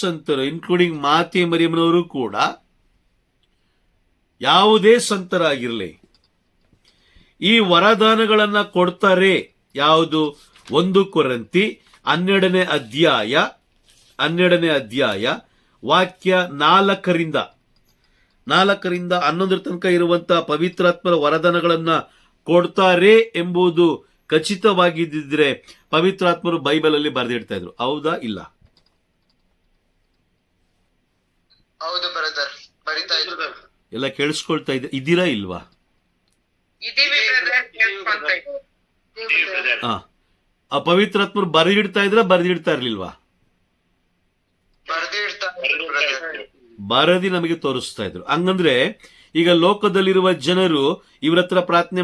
ಸಂತರು ಇನ್ಕ್ಲೂಡಿಂಗ್ ಮಾತೆ ಮರಿಯಮ್ಮನವರು ಕೂಡ, ಯಾವುದೇ ಸಂತರಾಗಿರ್ಲಿ, ಈ ವರದಾನಗಳನ್ನ ಕೊಡ್ತಾರೆ. ಯಾವುದು? 1 ಕೊರಿಂಥಿ 12ನೇ ಅಧ್ಯಾಯ ವಾಕ್ಯ 4ರಿಂದ 11 ತನಕ ಇರುವಂತಹ ಪವಿತ್ರಾತ್ಮರ ವರದಾನಗಳನ್ನ ಕೊಡ್ತಾರೆ ಎಂಬುದು ಖಚಿತವಾಗಿದ್ದಿದ್ರೆ ಪವಿತ್ರಾತ್ಮರು ಬೈಬಲ್ ಅಲ್ಲಿ ಬರೆದಿಡ್ತಾ ಇದ್ರು. ಹೌದಾ? ಇಲ್ಲ? ಹೌದು ಬ್ರದರ್, ಬರಿತಾ ಇದ್ರು. ಎಲ್ಲ ಕೇಳಿಸ್ಕೊಳ್ತಾ ಇದ್ದೀರಾ ಇಲ್ವಾ? ಆ ಪವಿತ್ರಾತ್ಮರು ಬರೆದಿಡ್ತಾ ಇರ್ಲಿಲ್ವಾ? ಬರದಿ ನಮಗೆ ತೋರಿಸ್ತಾ ಇದ್ರು. ಹಂಗಂದ್ರೆ ಈಗ ಲೋಕದಲ್ಲಿರುವ ಜನರು ಇವ್ರ ಹತ್ರ ಪ್ರಾರ್ಥನೆ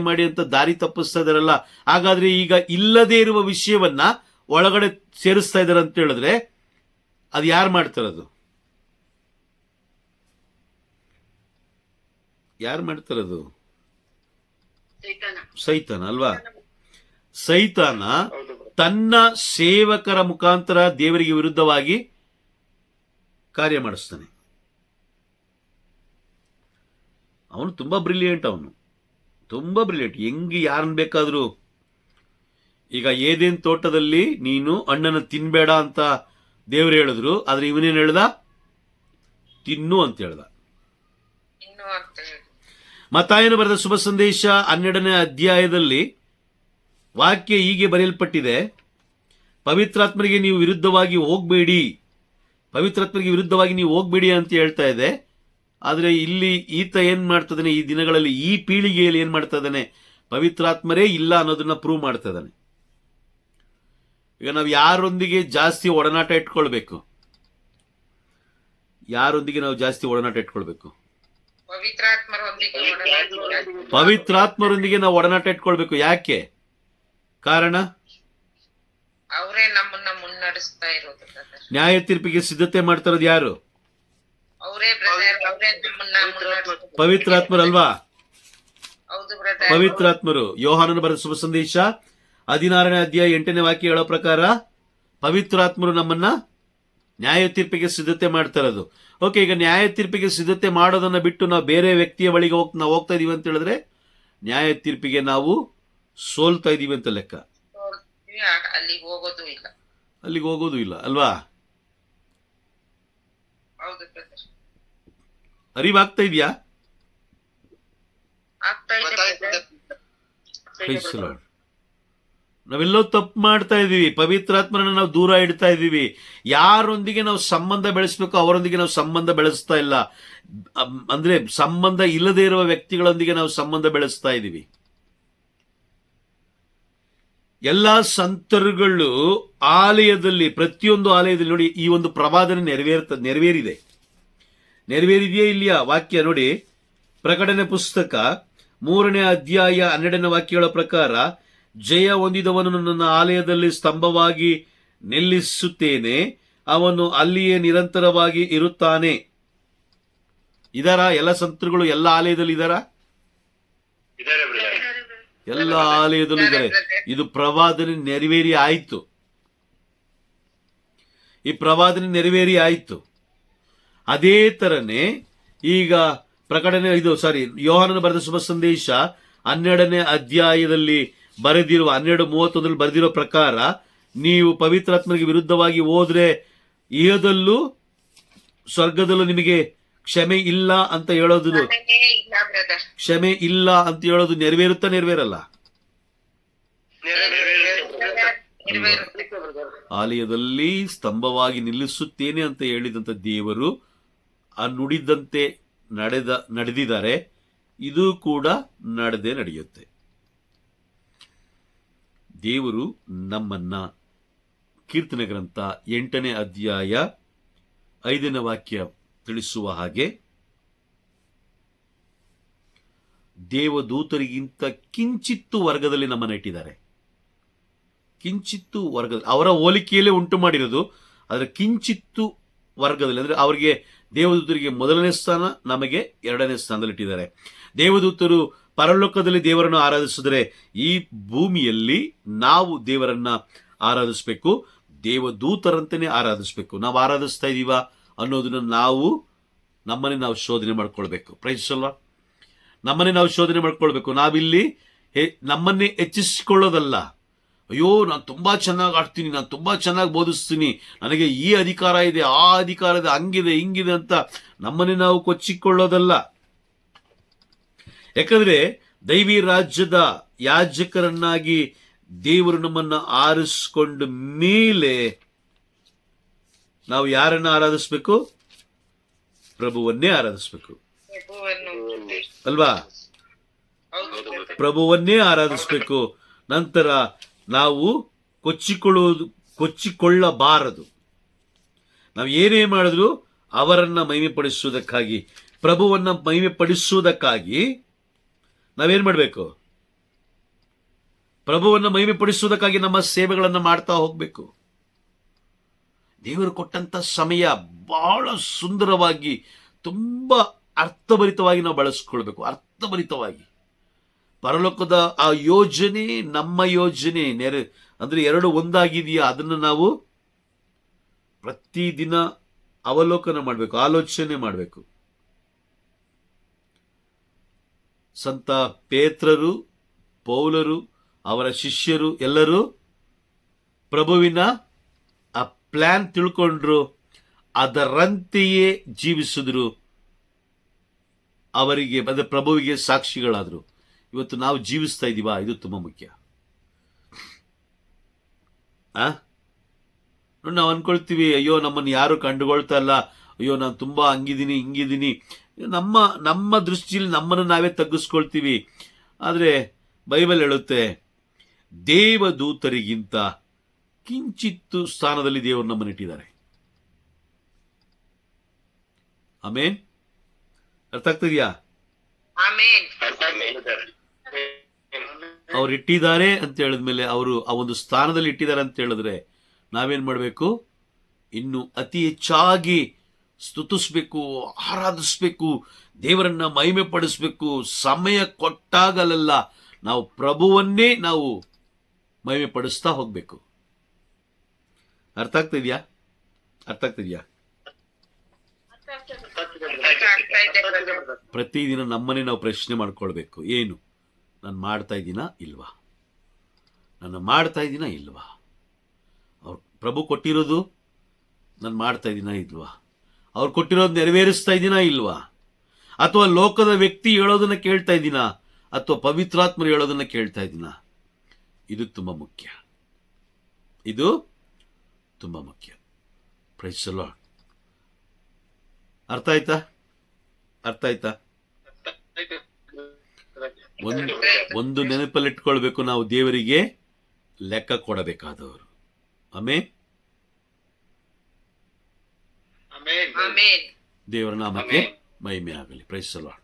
ಮಾಡಿ ಅಂತ ದಾರಿ ತಪ್ಪಿಸ್ತಾ ಇದಾರಲ್ಲ. ಹಾಗಾದ್ರೆ ಈಗ ಇಲ್ಲದೆ ಇರುವ ವಿಷಯವನ್ನ ಒಳಗಡೆ ಸೇರಿಸ್ತಾ ಇದಾರೆ ಅಂತ ಹೇಳಿದ್ರೆ ಅದು ಯಾರು ಮಾಡ್ತಾರದು? ಸೈತಾನ ಅಲ್ವಾ? ಸೈತಾನ ತನ್ನ ಸೇವಕರ ಮುಖಾಂತರ ದೇವರಿಗೆ ವಿರುದ್ಧವಾಗಿ ಕಾರ್ಯ ಮಾಡಿಸ್ತಾನೆ. ಅವನು ತುಂಬಾ ಬ್ರಿಲಿಯಂಟ್. ಹೆಂಗೆ ಯಾರನ್ನ ಬೇಕಾದ್ರೂ. ಈಗ ಏದೇನ್ ತೋಟದಲ್ಲಿ ನೀನು ಹಣ್ಣನ್ನು ತಿನ್ಬೇಡ ಅಂತ ದೇವ್ರು ಹೇಳಿದ್ರು, ಆದ್ರೆ ಇವನೇನ್ ಹೇಳ್ದ? ತಿನ್ನು ಅಂತ ಹೇಳ್ದ. ಮತ್ತಾಯನು ಬರೆದ ಶುಭ ಸಂದೇಶ 12ನೇ ಅಧ್ಯಾಯದಲ್ಲಿ ವಾಕ್ಯ ಹೀಗೆ ಬರೆಯಲ್ಪಟ್ಟಿದೆ, ಪವಿತ್ರಾತ್ಮರಿಗೆ ನೀವು ವಿರುದ್ಧವಾಗಿ ಹೋಗ್ಬೇಡಿ ಅಂತ ಹೇಳ್ತಾ ಇದೆ. ಆದ್ರೆ ಇಲ್ಲಿ ಈತ ಏನ್ ಮಾಡ್ತದಾನೆ? ಈ ದಿನಗಳಲ್ಲಿ, ಈ ಪೀಳಿಗೆಯಲ್ಲಿ ಏನ್ ಮಾಡ್ತಾ ಇದ್ದಾನೆ? ಪವಿತ್ರಾತ್ಮರೇ ಇಲ್ಲ ಅನ್ನೋದನ್ನ ಪ್ರೂವ್ ಮಾಡ್ತಾ ಇದ್ದಾನೆ. ಈಗ ನಾವು ಯಾರೊಂದಿಗೆ ಜಾಸ್ತಿ ಒಡನಾಟ ಇಟ್ಕೊಳ್ಬೇಕು? ಯಾರೊಂದಿಗೆ ನಾವು ಜಾಸ್ತಿ ಒಡನಾಟ ಇಟ್ಕೊಳ್ಬೇಕು? ಪವಿತ್ರಾತ್ಮರೊಂದಿಗೆ ಒಡನಾಟ. ಪವಿತ್ರಾತ್ಮರೊಂದಿಗೆ ನಾವು ಒಡನಾಟ ಇಟ್ಕೊಳ್ಬೇಕು. ಯಾಕೆ? ಕಾರಣ ಅವರೇ ನಮ್ಮನ್ನ ಮುನ್ನಡೆಸ್ತಾ ಇರೋದು ಬ್ರದರ್. ನ್ಯಾಯ ತೀರ್ಪಿಗೆ ಸಿದ್ಧತೆ ಮಾಡ್ತಾ ಇರೋದು ಯಾರು? ಅವರೇ ಬ್ರದರ್, ಅವರೇ ನಮ್ಮನ್ನ ಮುನ್ನಡೆಸ್ತಾ. ಪವಿತ್ರಾತ್ಮರಲ್ವಾ? ಹೌದು ಬ್ರದರ್. ಪವಿತ್ರಾತ್ಮರು. ಯೋಹಾನನ ಬರೆದ ಶುಭ ಸಂದೇಶ 16ನೇ ಅಧ್ಯಾಯ 8ನೇ ವಾಕ್ಯ ಹೇಳೋ ಪ್ರಕಾರ ಪವಿತ್ರಾತ್ಮರು ನಮ್ಮನ್ನ ನ್ಯಾಯ ತೀರ್ಪಿಗೆ ಸಿದ್ಧತೆ ಮಾಡ್ತಾ ಇರೋದು. ಓಕೆ, ಈಗ ನ್ಯಾಯ ತೀರ್ಪಿಗೆ ಸಿದ್ಧತೆ ಮಾಡೋದನ್ನ ಬಿಟ್ಟು ನಾವು ಬೇರೆ ವ್ಯಕ್ತಿಯ ಬಳಿಗೆ ನಾವು ಹೋಗ್ತಾ ಇದೀವಿ ಅಂತ ಹೇಳಿದ್ರೆ ನ್ಯಾಯ ತೀರ್ಪಿಗೆ ನಾವು ಸೋಲ್ತಾ ಇದೀವಿ ಅಂತ ಲೆಕ್ಕ. ಅಲ್ಲಿಗೆ ಹೋಗೋದು ಇಲ್ಲ. ಅಲ್ಲಿಗೆ ಹೋಗೋದು ಇಲ್ಲ ಅಲ್ವಾ? ಹೌದು ಬ್ರದರ್. ಅರಿವಾಗ್ತಾ ಇದೆಯಾ? ಆಗ್ತಾ ಇದೆ ಬ್ರದರ್. Praise the Lord. ನಾವೆಲ್ಲೋ ತಪ್ಪು ಮಾಡ್ತಾ ಇದೀವಿ. ಪವಿತ್ರಾತ್ಮನ ನಾವು ದೂರ ಇಡ್ತಾ ಇದೀವಿ. ಯಾರೊಂದಿಗೆ ನಾವು ಸಂಬಂಧ ಬೆಳೆಸಬೇಕು ಅವರೊಂದಿಗೆ ನಾವು ಸಂಬಂಧ ಬೆಳೆಸ್ತಾ ಇಲ್ಲ. ಅಂದ್ರೆ ಸಂಬಂಧ ಇಲ್ಲದೆ ಇರುವ ವ್ಯಕ್ತಿಗಳೊಂದಿಗೆ ನಾವು ಸಂಬಂಧ ಬೆಳೆಸ್ತಾ ಇದೀವಿ. ಎಲ್ಲಾ ಸಂತರುಗಳು ಆಲಯದಲ್ಲಿ, ಪ್ರತಿಯೊಂದು ಆಲಯದಲ್ಲಿ ನೋಡಿ, ಈ ಒಂದು ಪ್ರವಾದನೆ ನೆರವೇರಿದೆಯೇ ಇಲ್ಲಿಯ ವಾಕ್ಯ ನೋಡಿ. ಪ್ರಕಟಣೆ ಪುಸ್ತಕ 3ನೇ ಅಧ್ಯಾಯ 12ನೇ ವಾಕ್ಯಗಳ ಪ್ರಕಾರ, ಜಯ ಹೊಂದಿದವನು ನನ್ನ ಆಲಯದಲ್ಲಿ ಸ್ತಂಭವಾಗಿ ನಿಲ್ಲಿಸುತ್ತೇನೆ, ಅವನು ಅಲ್ಲಿಯೇ ನಿರಂತರವಾಗಿ ಇರುತ್ತಾನೆ. ಇದರ ಎಲ್ಲ ಸಂತರುಗಳು ಎಲ್ಲ ಆಲಯದಲ್ಲಿ ಇದಾರ? ಇದಾರೆ ಬ್ರದರ್. ಎಲ್ಲ ಆಲಯದಲ್ಲೂ ಇದ್ದಾರೆ. ಇದು ಪ್ರವಾದನೆ ನೆರವೇರಿ ಆಯ್ತು. ಈ ಪ್ರವಾದನೆ ನೆರವೇರಿ ಆಯ್ತು. ಅದೇ ತರನೇ ಈಗ ಪ್ರಕಟಣೆ ಯೋಹಾನನ ಬರೆದ ಶುಭ ಸಂದೇಶ 12ನೇ ಅಧ್ಯಾಯದಲ್ಲಿ ಬರೆದಿರುವ 12:31 ಬರೆದಿರೋ ಪ್ರಕಾರ, ನೀವು ಪವಿತ್ರಾತ್ಮನಿಗೆ ವಿರುದ್ಧವಾಗಿ ಹೋದ್ರೆ ಇಹದಲ್ಲೂ ಸ್ವರ್ಗದಲ್ಲೂ ನಿಮಗೆ ಕ್ಷಮೆ ಇಲ್ಲ ಅಂತ ಹೇಳೋದು, ಇಲ್ಲ ಬ್ರದರ್. ಕ್ಷಮೆ ಇಲ್ಲ ಅಂತ ಹೇಳೋದು ನೆರವೇರುತ್ತಾ ನೆರವೇರಲ್ಲ? ನೆರವೇರುತ್ತೆ. ಆಲಯದಲ್ಲಿ ಸ್ತಂಭವಾಗಿ ನಿಲ್ಲಿಸುತ್ತೇನೆ ಅಂತ ಹೇಳಿದಂತ ದೇವರು ಆ ನುಡಿದಂತೆ ನಡೆದಿದ್ದಾರೆ. ಇದು ಕೂಡ ನಡೆಯುತ್ತೆ. ದೇವರು ನಮ್ಮನ್ನ ಕೀರ್ತನೆ ಗ್ರಂಥ 8ನೇ ಅಧ್ಯಾಯ 5ನೇ ವಾಕ್ಯ ತಿಳಿಸುವ ಹಾಗೆ, ದೇವದೂತರಿಗಿಂತ ಕಿಂಚಿತ್ತು ವರ್ಗದಲ್ಲಿ ನಮ್ಮನ್ನ ಇಟ್ಟಿದ್ದಾರೆ. ಕಿಂಚಿತ್ತು ವರ್ಗದಲ್ಲಿ, ಅವರ ಹೋಲಿಕೆಯಲ್ಲೇ ಉಂಟು ಮಾಡಿರೋದು. ಅದರ ಕಿಂಚಿತ್ತು ವರ್ಗದಲ್ಲಿ ಅಂದ್ರೆ ಅವರಿಗೆ, ದೇವದೂತರಿಗೆ 1ನೇ ಸ್ಥಾನ, ನಮಗೆ 2ನೇ ಸ್ಥಾನದಲ್ಲಿ ಇಟ್ಟಿದ್ದಾರೆ. ದೇವದೂತರು ಪರಲೋಕದಲ್ಲಿ ದೇವರನ್ನು ಆರಾಧಿಸಿದರೆ, ಈ ಭೂಮಿಯಲ್ಲಿ ನಾವು ದೇವರನ್ನ ಆರಾಧಿಸಬೇಕು, ದೇವದೂತರಂತೆಯೇ ಆರಾಧಿಸಬೇಕು. ನಾವು ಆರಾಧಿಸ್ತಾ ಇದೀವ ಅನ್ನೋದನ್ನ ನಮ್ಮನ್ನೇ ನಾವು ಶೋಧನೆ ಮಾಡ್ಕೊಳ್ಬೇಕು. Praise the Lord. ನಮ್ಮನ್ನೇ ನಾವು ಶೋಧನೆ ಮಾಡ್ಕೊಳ್ಬೇಕು. ನಾವಿಲ್ಲಿ ನಮ್ಮನ್ನೇ ಹೆಚ್ಚಿಸಿಕೊಳ್ಳೋದಲ್ಲ. ಅಯ್ಯೋ, ನಾನು ತುಂಬಾ ಚೆನ್ನಾಗಿ ಆಡ್ತೀನಿ, ನಾನು ತುಂಬಾ ಚೆನ್ನಾಗಿ ಬೋಧಿಸ್ತೀನಿ, ನನಗೆ ಈ ಅಧಿಕಾರ ಇದೆ, ಆ ಅಧಿಕಾರ ಇದೆ, ಹಂಗಿದೆ ಹಿಂಗಿದೆ ಅಂತ ನಮ್ಮನ್ನೇ ನಾವು ಕೊಚ್ಚಿಕೊಳ್ಳೋದಲ್ಲ. ಯಾಕಂದ್ರೆ ದೈವಿ ರಾಜ್ಯದ ಯಾಜಕರನ್ನಾಗಿ ದೇವರು ನಮ್ಮನ್ನ ಆರಿಸಿಕೊಂಡ ಮೇಲೆ ನಾವು ಯಾರನ್ನ ಆರಾಧಿಸ್ಬೇಕು? ಪ್ರಭುವನ್ನೇ ಆರಾಧಿಸ್ಬೇಕು ಅಲ್ವಾ? ಪ್ರಭುವನ್ನೇ ಆರಾಧಿಸ್ಬೇಕು. ನಂತರ ನಾವು ಕೊಚ್ಚಿಕೊಳ್ಳಬಾರದು. ನಾವು ಏನೇ ಮಾಡಿದ್ರು ಅವರನ್ನ ಮಹಿಮೆಪಡಿಸುವುದಕ್ಕಾಗಿ, ಪ್ರಭುವನ್ನ ಮಹಿಮೆಪಡಿಸುವುದಕ್ಕಾಗಿ ನಾವೇನ್ ಮಾಡಬೇಕು? ಪ್ರಭುವನ್ನ ಮಹಿಮೆಪಡಿಸುವುದಕ್ಕಾಗಿ ನಮ್ಮ ಸೇವೆಗಳನ್ನು ಮಾಡ್ತಾ ಹೋಗ್ಬೇಕು. ದೇವರು ಕೊಟ್ಟಂತ ಸಮಯ ಬಹಳ ಸುಂದರವಾಗಿ, ತುಂಬಾ ಅರ್ಥಭರಿತವಾಗಿ ನಾವು ಬಳಸ್ಕೊಳ್ಬೇಕು. ಅರ್ಥಭರಿತವಾಗಿ ಪರಲೋಕದ ಆ ಯೋಜನೆ, ನಮ್ಮ ಯೋಜನೆ ಅಂದ್ರೆ ಎರಡು ಒಂದಾಗಿದೆಯಾ, ಅದನ್ನು ನಾವು ಪ್ರತಿದಿನ ಅವಲೋಕನ ಮಾಡಬೇಕು, ಆಲೋಚನೆ ಮಾಡಬೇಕು. ಸಂತ ಪೇತ್ರರು, ಪೌಲರು, ಅವರ ಶಿಷ್ಯರು ಎಲ್ಲರೂ ಪ್ರಭುವಿನ ಆ ಪ್ಲಾನ್ ತಿಳ್ಕೊಂಡ್ರು, ಅದರಂತೆಯೇ ಜೀವಿಸಿದ್ರು, ಅವರಿಗೆ ಪ್ರಭುವಿಗೆ ಸಾಕ್ಷಿಗಳಾದ್ರು. ಇವತ್ತು ನಾವು ಜೀವಿಸ್ತಾ ಇದೀವಾ? ಇದು ತುಂಬಾ ಮುಖ್ಯ. ನಾವು ಅನ್ಕೊಳ್ತೀವಿ, ಅಯ್ಯೋ ನಮ್ಮನ್ನು ಯಾರು ಕಂಡುಕೊಳ್ತಾ ಇಲ್ಲ, ಅಯ್ಯೋ ನಾನು ತುಂಬಾ ಹಂಗಿದ್ದೀನಿ ಹಿಂಗಿದ್ದೀನಿ, ನಮ್ಮ ದೃಷ್ಟಿಯಲ್ಲಿ ನಮ್ಮನ್ನು ನಾವೇ ತಗ್ಗಿಸ್ಕೊಳ್ತೀವಿ. ಆದ್ರೆ ಬೈಬಲ್ ಹೇಳುತ್ತೆ, ದೇವದೂತರಿಗಿಂತ ಕಿಂಚಿತ್ತು ಸ್ಥಾನದಲ್ಲಿ ದೇವರು ನಮ್ಮನ್ನು ಇಟ್ಟಿದ್ದಾರೆ. ಆಮೇನ್. ಅರ್ಥ ಆಗ್ತದ್ಯಾ? ಆಮೇನ್. ಅವ್ರು ಇಟ್ಟಿದ್ದಾರೆ ಅಂತ ಹೇಳಿದ್ಮೇಲೆ ಅವರು ಆ ಒಂದು ಸ್ಥಾನದಲ್ಲಿ ಇಟ್ಟಿದ್ದಾರೆ ಅಂತ ಹೇಳಿದ್ರೆ ನಾವೇನ್ ಮಾಡಬೇಕು? ಇನ್ನು ಅತಿ ಹೆಚ್ಚಾಗಿ ಸ್ತುತಿಸ್ಬೇಕು, ಆರಾಧಿಸ್ಬೇಕು, ದೇವರನ್ನ ಮಹಿಮೆ ಪಡಿಸ್ಬೇಕು. ಸಮಯ ಕೊಟ್ಟಾಗಲೆಲ್ಲ ನಾವು ಪ್ರಭುವನ್ನೇ ನಾವು ಮಹಿಮೆ ಪಡಿಸ್ತಾ ಹೋಗ್ಬೇಕು. ಅರ್ಥ ಆಗ್ತಿದ್ಯಾ? ಅರ್ಥ ಆಗ್ತಿದ್ಯಾ? ಪ್ರತಿದಿನ ನಮ್ಮನ್ನೇ ನಾವು ಪ್ರಶ್ನೆ ಮಾಡ್ಕೊಳ್ಬೇಕು. ಏನು ನಾನು ಮಾಡ್ತಾ ಇದ್ದೀನಾ ಇಲ್ವಾ? ನಾನು ಮಾಡ್ತಾ ಇದ್ದೀನಾ ಇಲ್ವಾ? ಅವ್ರು ಪ್ರಭು ಕೊಟ್ಟಿರೋದು ನಾನು ಮಾಡ್ತಾ ಇದ್ದೀನಾ ಇಲ್ವಾ? ಅವ್ರು ಕೊಟ್ಟಿರೋದು ನೆರವೇರಿಸ್ತಾ ಇದ್ದೀನಾ ಇಲ್ವಾ? ಅಥವಾ ಲೋಕದ ವ್ಯಕ್ತಿ ಹೇಳೋದನ್ನ ಕೇಳ್ತಾ ಇದ್ದೀನಾ ಅಥವಾ ಪವಿತ್ರಾತ್ಮರು ಹೇಳೋದನ್ನ ಕೇಳ್ತಾ ಇದ್ದೀನಾ? ಇದು ತುಂಬಾ ಮುಖ್ಯ. ಇದು ತುಂಬಾ ಮುಖ್ಯ. Praise the Lord. ಅರ್ಥ ಆಯ್ತಾ? ಅರ್ಥ ಆಯ್ತಾ? ಒಂದು ನೆನಪಲ್ಲಿಟ್ಕೊಳ್ಬೇಕು, ನಾವು ದೇವರಿಗೆ ಲೆಕ್ಕ ಕೊಡಬೇಕಾದವರು. ಆಮೇನ್. ದೇವರ ನಾಮಕ್ಕೆ ಮಹಿಮೆ ಆಗಲಿ. Praise the lord.